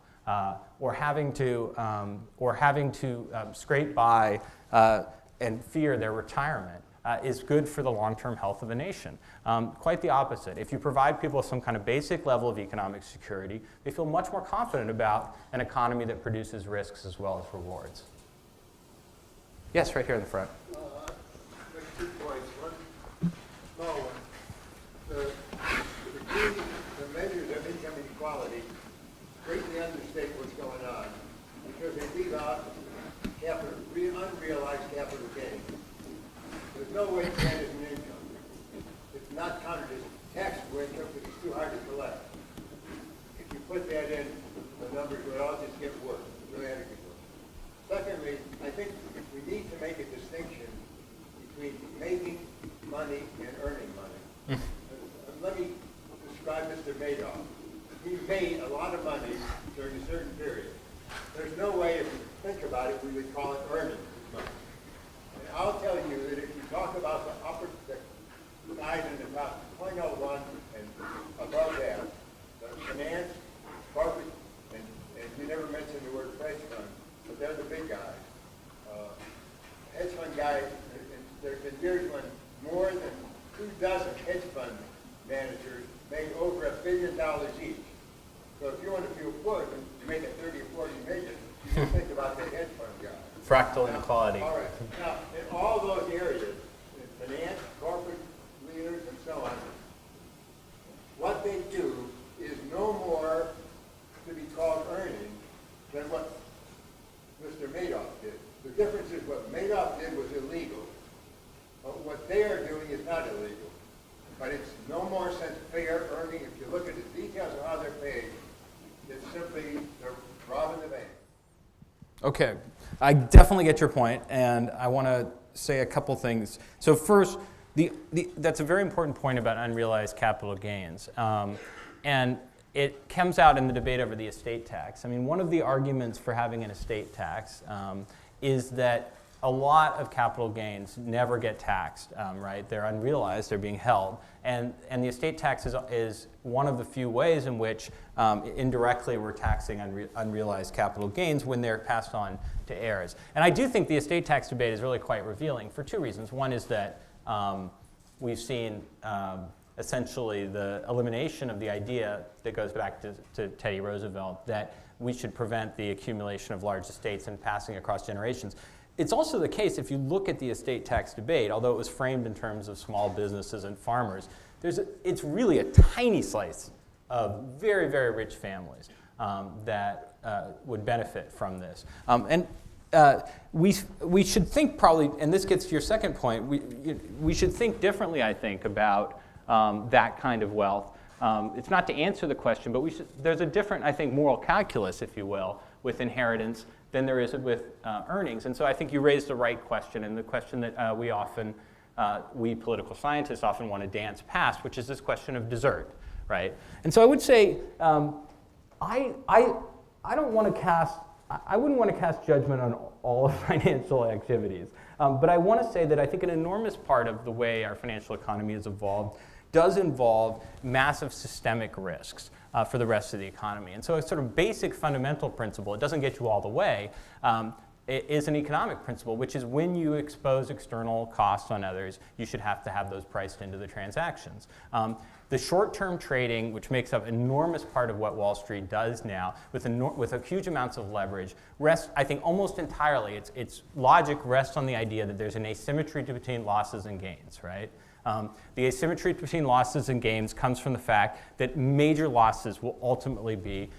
or having to scrape by and fear their retirement is good for the long-term health of a nation. Quite the opposite. If you provide people with some kind of basic level of economic security, they feel much more confident about an economy that produces risks as well as rewards. Yes, right here in the front. Make 2 points. One small one. The measures of income inequality greatly understate what's going on because they leave out unrealized capital gain. There's no way to count it as an income. It's not counted as taxable income because it's too hard to collect. If you put that in, the numbers would all just get worse, dramatically worse. Secondly, I think we need to make a distinction between making money and earning money. Let me describe Mr. Madoff. he made a lot of money during a certain period. There's no way, if you think about it, we would call it earnings money. And I'll tell you that if you talk about the guys in the top 0.01 and above that, the finance, corporate, and you never mentioned the word hedge fund, but they're the big guys. Hedge fund guys, there's been years when more than 24 hedge fund managers made over $1 billion each. So if you want to feel good and you make it 30 or 40 million, you can think about the hedge fund guy. Fractal inequality. All right. Now, in all those areas, in finance, corporate leaders, and so on, what they do is no more to be called earning than what Mr. Madoff did. The difference is what Madoff did was illegal. But what they are doing is not illegal. But it's no more sense fair earning. If you look at the details of how they're paid, it's simply they're robbing the bank. Okay, I definitely get your point, and I want to say a couple things. So first, that's a very important point about unrealized capital gains. And it comes out in the debate over the estate tax. I mean, one of the arguments for having an estate tax is that a lot of capital gains never get taxed, right? They're unrealized, they're being held. And the estate tax is one of the few ways in which indirectly we're taxing unrealized capital gains when they're passed on to heirs. And I do think the estate tax debate is really quite revealing for two reasons. One is that we've seen essentially the elimination of the idea that goes back to Teddy Roosevelt that we should prevent the accumulation of large estates and passing across generations. It's also the case, if you look at the estate tax debate, although it was framed in terms of small businesses and farmers, it's really a tiny slice of very, very rich families that would benefit from this. We should think probably, and this gets to your second point, we should think differently, I think, about that kind of wealth. It's not to answer the question, but there's a different, I think, moral calculus, if you will, with inheritance than there is with earnings. And so I think you raised the right question, and the question that we political scientists often want to dance past, which is this question of desert, right? And so I would say, I wouldn't want to cast judgment on all of financial activities, but I want to say that I think an enormous part of the way our financial economy has evolved does involve massive systemic risks for the rest of the economy. And so a sort of basic fundamental principle, it doesn't get you all the way, it is an economic principle, which is when you expose external costs on others, you should have to have those priced into the transactions. The short-term trading, which makes up an enormous part of what Wall Street does now, with huge amounts of leverage, rests, I think, almost entirely, its logic rests on the idea that there's an asymmetry between losses and gains, right? The asymmetry between losses and gains comes from the fact that major losses will ultimately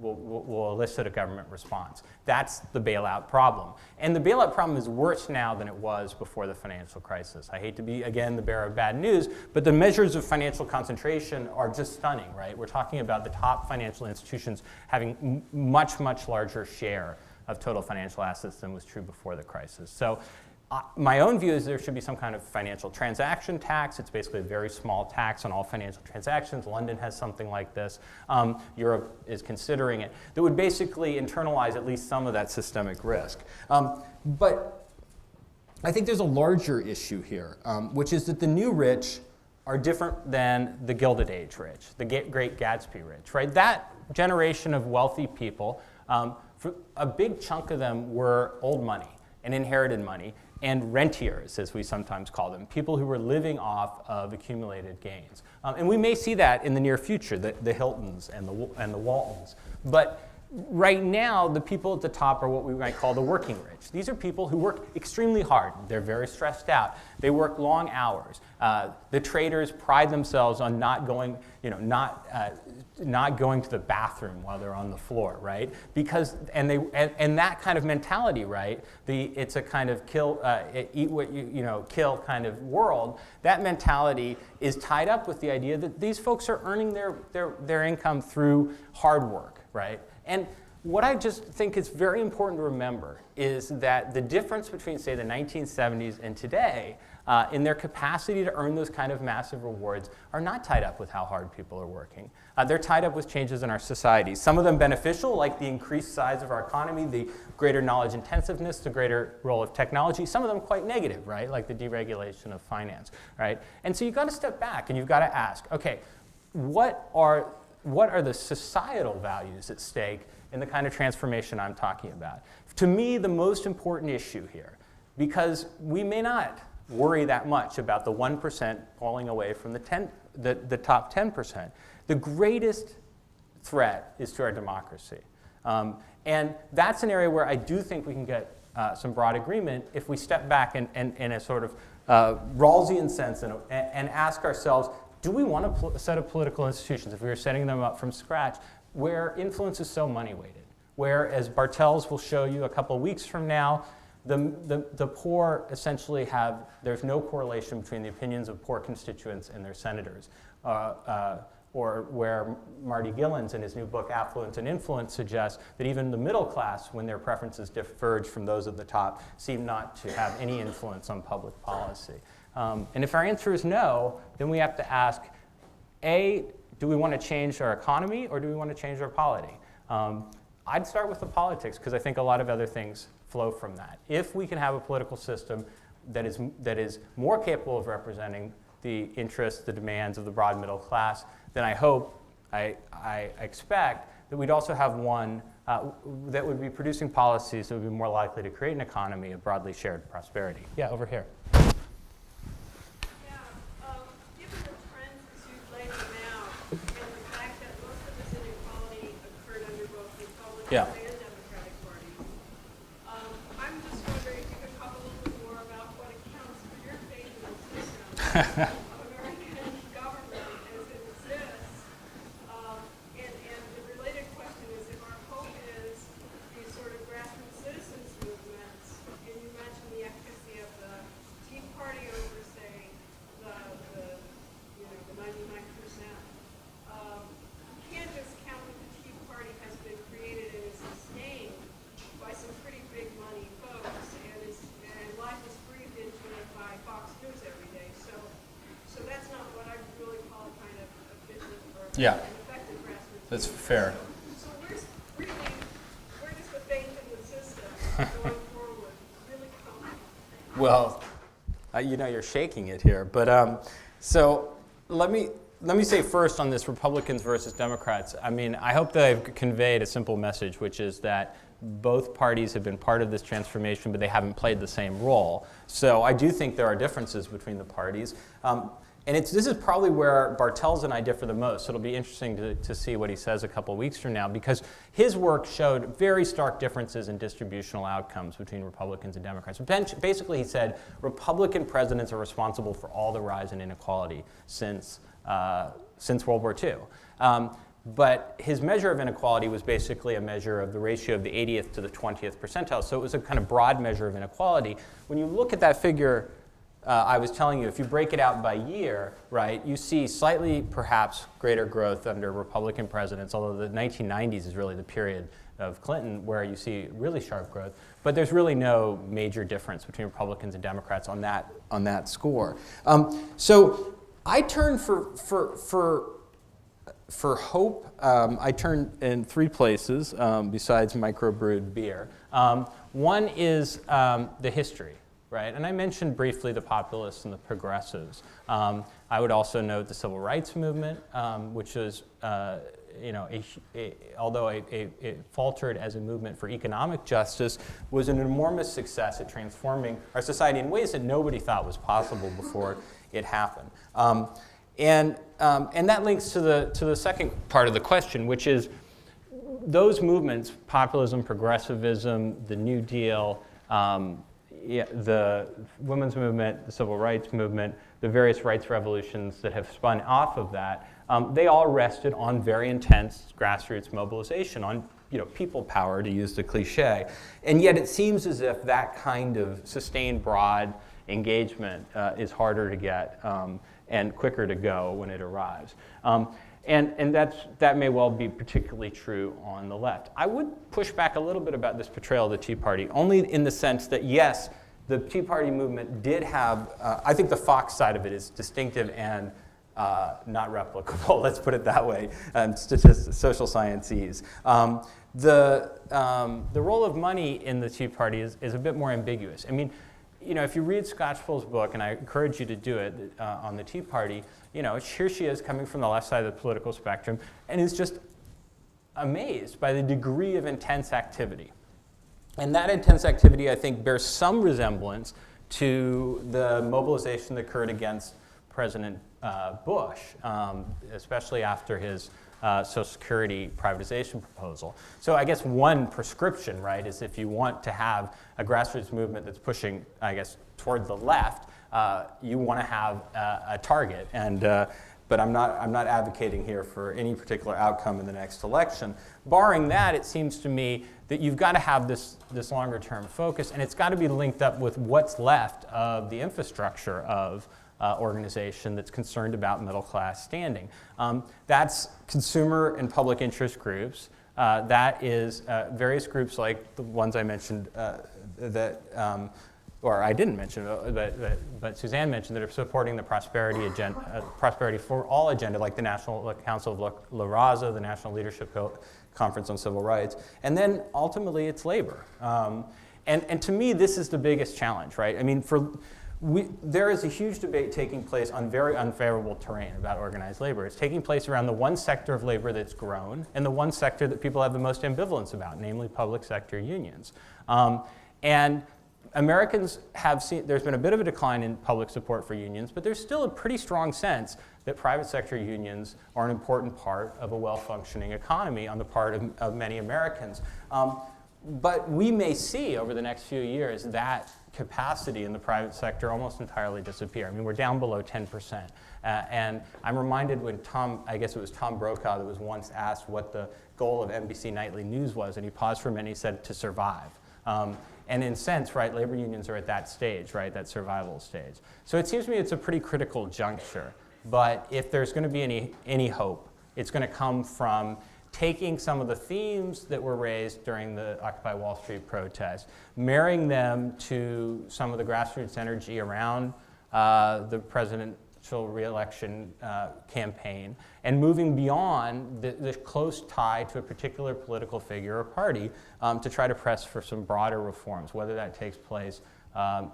will elicit a government response. That's the bailout problem. And the bailout problem is worse now than it was before the financial crisis. I hate to be, again, the bearer of bad news, but the measures of financial concentration are just stunning, right? We're talking about the top financial institutions having much, much larger share of total financial assets than was true before the crisis. So my own view is there should be some kind of financial transaction tax. It's basically a very small tax on all financial transactions. London has something like this. Europe is considering it. That would basically internalize at least some of that systemic risk. But I think there's a larger issue here, which is that the new rich are different than the Gilded Age rich, the Great Gatsby rich, right? That generation of wealthy people, for a big chunk of them were old money and inherited money, and rentiers, as we sometimes call them, people who were living off of accumulated gains. And we may see that in the near future, the Hiltons and the Waltons. But right now, the people at the top are what we might call the working rich. These are people who work extremely hard. They're very stressed out. They work long hours. The traders pride themselves on not going to the bathroom while they're on the floor, right? Because and that kind of mentality, right? It's a kind of eat what you kill kind of world. That mentality is tied up with the idea that these folks are earning their income through hard work, right? And what I just think is very important to remember is that the difference between, say, the 1970s and today in their capacity to earn those kind of massive rewards are not tied up with how hard people are working. They're tied up with changes in our society. Some of them beneficial, like the increased size of our economy, the greater knowledge intensiveness, the greater role of technology. Some of them quite negative, right, like the deregulation of finance, right? And so you've got to step back and you've got to ask, okay, what are the societal values at stake in the kind of transformation I'm talking about? To me, the most important issue here, because we may not worry that much about the 1% falling away from the top 10%. The greatest threat is to our democracy. And that's an area where I do think we can get some broad agreement if we step back and in a sort of Rawlsian sense and ask ourselves, do we want a set of political institutions, if we were setting them up from scratch, where influence is so money-weighted, where, as Bartels will show you a couple of weeks from now, the poor essentially there's no correlation between the opinions of poor constituents and their senators. Or where Marty Gilens in his new book, Affluence and Influence, suggests that even the middle class, when their preferences diverge from those at the top, seem not to have any influence on public policy. And if our answer is no, then we have to ask, A, do we want to change our economy or do we want to change our polity? I'd start with the politics because I think a lot of other things flow from that. If we can have a political system that is more capable of representing the interests, the demands of the broad middle class, then I expect that we'd also have one that would be producing policies that would be more likely to create an economy of broadly shared prosperity. Yeah, over here. Given the trends as you've laid them out, and the fact that most of this inequality occurred under both Republican and Democratic parties, I'm just wondering if you could talk a little bit more about what accounts for your faith in the system of American government as it exists. And the related question is, if our hope is these sort of grassroots citizens movements, and you mentioned the efficacy of the Tea Party over, say, the 99%. You can't discount that the Tea Party has been created and is sustained by some pretty big money folks, and life is breathed into it by Fox News every day. So that's not what I really call kind of efficient or an effective grassroots. That's fair. So where does the faith in the system going forward really come from? Well, you're shaking it here, but so let me say first on this Republicans versus Democrats. I mean, I hope that I've conveyed a simple message, which is that both parties have been part of this transformation, but they haven't played the same role. So I do think there are differences between the parties. And this is probably where Bartels and I differ the most. So it'll be interesting to see what he says a couple weeks from now, because his work showed very stark differences in distributional outcomes between Republicans and Democrats. Basically, he said Republican presidents are responsible for all the rise in inequality since World War II. But his measure of inequality was basically a measure of the ratio of the 80th to the 20th percentile. So it was a kind of broad measure of inequality. When you look at that figure, I was telling you, if you break it out by year, right, you see slightly perhaps greater growth under Republican presidents, although the 1990s is really the period of Clinton where you see really sharp growth. But there's really no major difference between Republicans and Democrats on that score. So I turn for hope. I turn in three places besides microbrewed beer. One is the history. Right, and I mentioned briefly the populists and the progressives. I would also note the civil rights movement, which was, although it faltered as a movement for economic justice, was an enormous success at transforming our society in ways that nobody thought was possible before it happened. And that links to the second part of the question, which is those movements: populism, progressivism, the New Deal. The women's movement, the civil rights movement, the various rights revolutions that have spun off of that, they all rested on very intense grassroots mobilization, on people power, to use the cliche. And yet it seems as if that kind of sustained broad engagement is harder to get and quicker to go when it arrives. And that may well be particularly true on the left. I would push back a little bit about this portrayal of the Tea Party, only in the sense that, yes, the Tea Party movement did have, I think the Fox side of it is distinctive and not replicable, let's put it that way, social sciences. The role of money in the Tea Party is a bit more ambiguous. I mean, you know, if you read Scotchpole's book, and I encourage you to do it on the Tea Party, you know, here she is coming from the left side of the political spectrum and is just amazed by the degree of intense activity. And that intense activity, I think, bears some resemblance to the mobilization that occurred against President Bush, especially after his Social Security privatization proposal. So I guess one prescription, right, is if you want to have a grassroots movement that's pushing, I guess, toward the left, you want to have a target. And but I'm not advocating here for any particular outcome in the next election. Barring that, it seems to me that you've got to have this longer term focus, and it's got to be linked up with what's left of the infrastructure of organization that's concerned about middle class standing. That's consumer and public interest groups. That is various groups like the ones I mentioned or I didn't mention, but Suzanne mentioned, that are supporting the prosperity agenda, prosperity for all agenda, like the National Council of La Raza, the National Leadership Conference on Civil Rights, and then ultimately it's labor. And to me, this is the biggest challenge, right? I mean, there is a huge debate taking place on very unfavorable terrain about organized labor. It's taking place around the one sector of labor that's grown and the one sector that people have the most ambivalence about, namely public sector unions. And Americans have seen, there's been a bit of a decline in public support for unions, but there's still a pretty strong sense that private sector unions are an important part of a well-functioning economy on the part of many Americans. But we may see over the next few years that capacity in the private sector almost entirely disappear. I mean, we're down below 10%. And I'm reminded when I guess it was Tom Brokaw that was once asked what the goal of NBC Nightly News was, and he paused for a minute, he said, to survive. And in a sense, right, labor unions are at that stage, right, that survival stage. So it seems to me it's a pretty critical juncture. But if there's going to be any hope, it's going to come from taking some of the themes that were raised during the Occupy Wall Street protest, marrying them to some of the grassroots energy around the presidential re-election campaign, and moving beyond the close tie to a particular political figure or party to try to press for some broader reforms, whether that takes place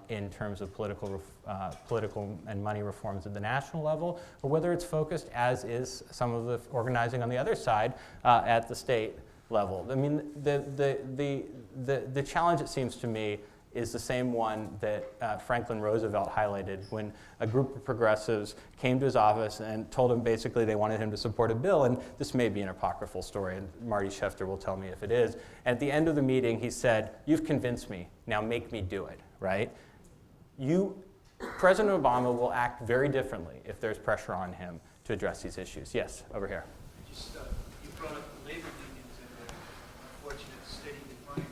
in terms of political and money reforms at the national level, or whether it's focused, as is some of the organizing on the other side, at the state level. I mean, the challenge, it seems to me, is the same one that Franklin Roosevelt highlighted when a group of progressives came to his office and told him basically they wanted him to support a bill. And this may be an apocryphal story, and Marty Schefter will tell me if it is. And at the end of the meeting, he said, "You've convinced me. Now make me do it," right? President Obama will act very differently if there's pressure on him to address these issues. Yes, over here. Just, you brought up the labor unions and the unfortunate steady decline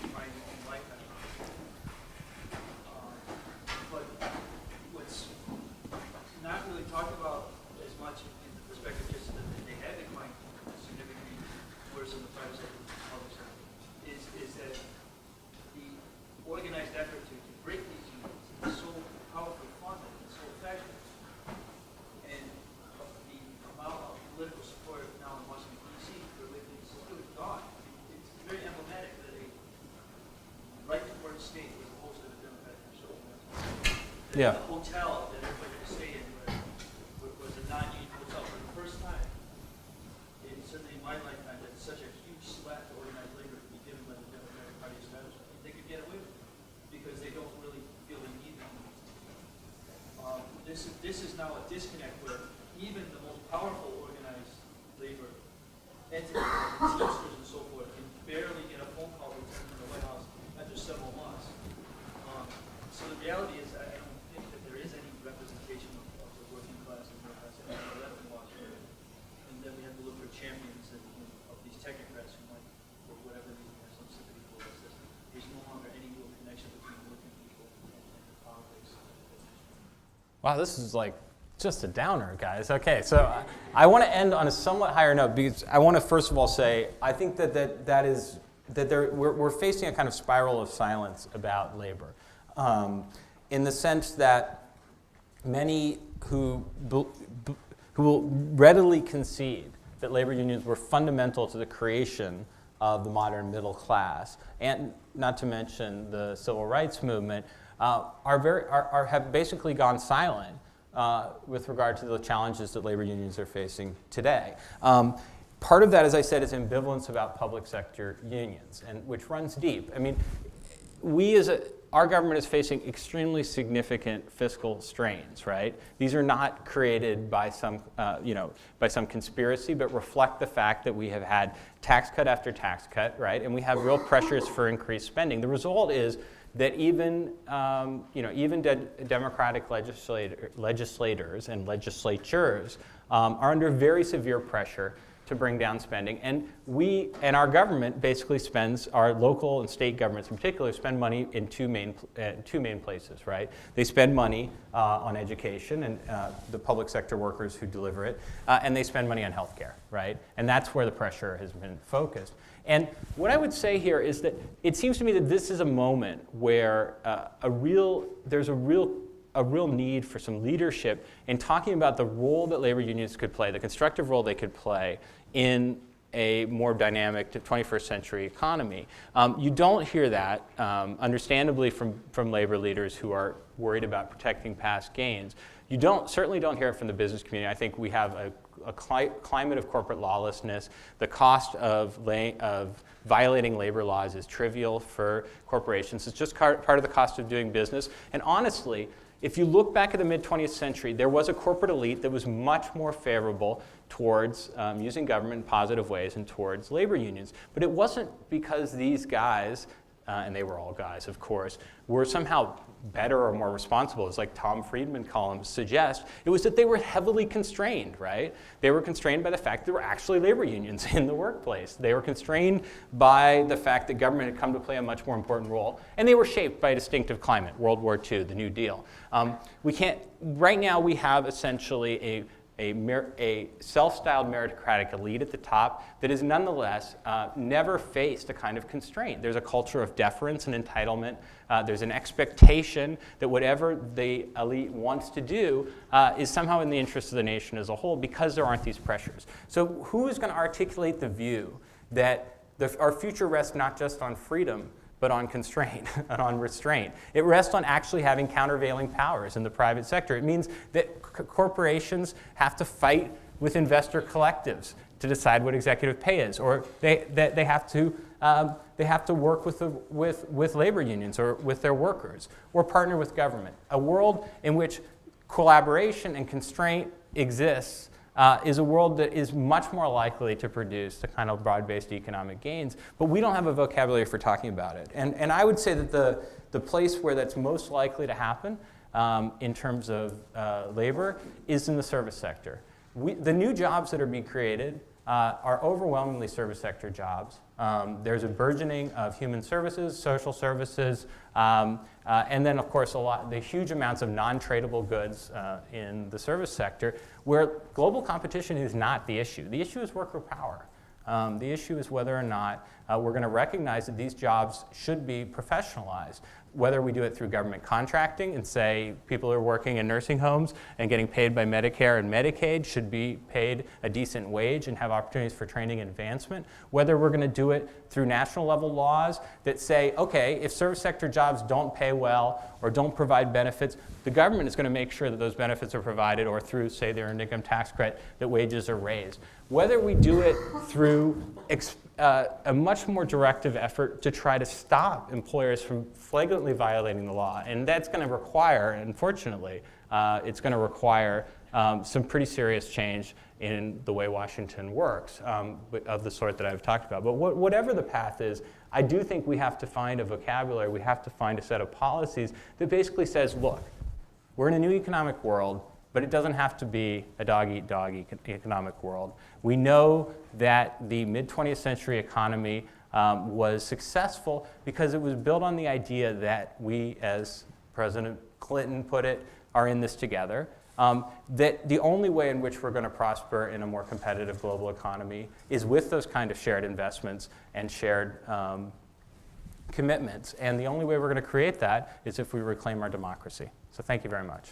in my lifetime. But what's not really talked about as much in the perspective just that they have declined significantly worse in the private sector than the public sector is that the organized effort to break these unions is so powerfully funded and so effective. And the amount of political support now in Washington, D.C. for labor unions is really gone. It's very emblematic that a right-to-work state was opposed to the Democratic Socialist. Yeah. The hotel that everybody had to stay in was a non-union hotel for the first time. Certainly in my lifetime, that such a huge slap to organized labor could be given by the Democratic Party establishment. They could get away with it because they don't really feel they need them. This is now a disconnect where even the most powerful organized labor entities, Teamsters and so forth, can barely get a phone call returned from the White House after several months. So the reality is, I don't think that there is any representation of the working class and middle class left in Washington. And then we have to look for champions of these technocrats who might, for whatever reason, have some sympathy for us. There's no longer any real connection between working people and politics. Wow, this is like Just a downer, guys. Okay, so I want to end on a somewhat higher note because I want to first of all say I think we're facing a kind of spiral of silence about labor, in the sense that many who will readily concede that labor unions were fundamental to the creation of the modern middle class, and not to mention the civil rights movement, have basically gone silent with regard to the challenges that labor unions are facing today. Part of that, as I said, is ambivalence about public sector unions, and which runs deep. I mean, our government is facing extremely significant fiscal strains, right? These are not created by some conspiracy, but reflect the fact that we have had tax cut after tax cut, right? And we have real pressures for increased spending. The result is that even Democratic legislators and legislatures are under very severe pressure to bring down spending, and our government basically spends, our local and state governments in particular, spend money in two main places, right? They spend money on education and the public sector workers who deliver it, and they spend money on healthcare, right? And that's where the pressure has been focused. And what I would say here is that it seems to me that this is a moment where there's a real need for some leadership in talking about the role that labor unions could play, the constructive role they could play in a more dynamic 21st century economy. You don't hear that, understandably, from labor leaders who are worried about protecting past gains. You certainly don't hear it from the business community. I think we have a climate of corporate lawlessness. The cost of violating labor laws is trivial for corporations. It's just part of the cost of doing business. And honestly, if you look back at the mid-20th century, there was a corporate elite that was much more favorable towards using government in positive ways and towards labor unions. But it wasn't because these guys, and they were all guys, of course, were somehow better or more responsible, as like Tom Friedman columns suggest. It was that they were heavily constrained, right? They were constrained by the fact that there were actually labor unions in the workplace. They were constrained by the fact that government had come to play a much more important role, and they were shaped by a distinctive climate, World War II, the New Deal. Right now we have essentially a self-styled meritocratic elite at the top that is nonetheless never faced a kind of constraint. There's a culture of deference and entitlement. There's an expectation that whatever the elite wants to do is somehow in the interest of the nation as a whole because there aren't these pressures. So who is going to articulate the view that our future rests not just on freedom, but on constraint and on restraint? It rests on actually having countervailing powers in the private sector. It means that corporations have to fight with investor collectives to decide what executive pay is, or they have to work with labor unions or with their workers, or partner with government. A world in which collaboration and constraint exists is a world that is much more likely to produce the kind of broad-based economic gains, but we don't have a vocabulary for talking about it. And I would say that the place where that's most likely to happen in terms of labor is in the service sector. The new jobs that are being created are overwhelmingly service sector jobs. There's a burgeoning of human services, social services, and then, of course, the huge amounts of non-tradable goods in the service sector, where global competition is not the issue. The issue is worker power. The issue is whether or not we're going to recognize that these jobs should be professionalized, whether we do it through government contracting and say people who are working in nursing homes and getting paid by Medicare and Medicaid should be paid a decent wage and have opportunities for training and advancement, whether we're going to do it through national level laws that say, okay, if service sector jobs don't pay well or don't provide benefits, the government is going to make sure that those benefits are provided, or through, say, the earned income tax credit, that wages are raised. Whether we do it through a much more directive effort to try to stop employers from flagrantly violating the law. And that's going to require, unfortunately, it's going to require some pretty serious change in the way Washington works, of the sort that I've talked about. But whatever the path is, I do think we have to find a vocabulary, we have to find a set of policies that basically says, look, we're in a new economic world, but it doesn't have to be a dog-eat-dog economic world. We know that the mid-20th century economy was successful because it was built on the idea that we, as President Clinton put it, are in this together. that the only way in which we're going to prosper in a more competitive global economy is with those kind of shared investments and shared commitments. And the only way we're going to create that is if we reclaim our democracy. So thank you very much.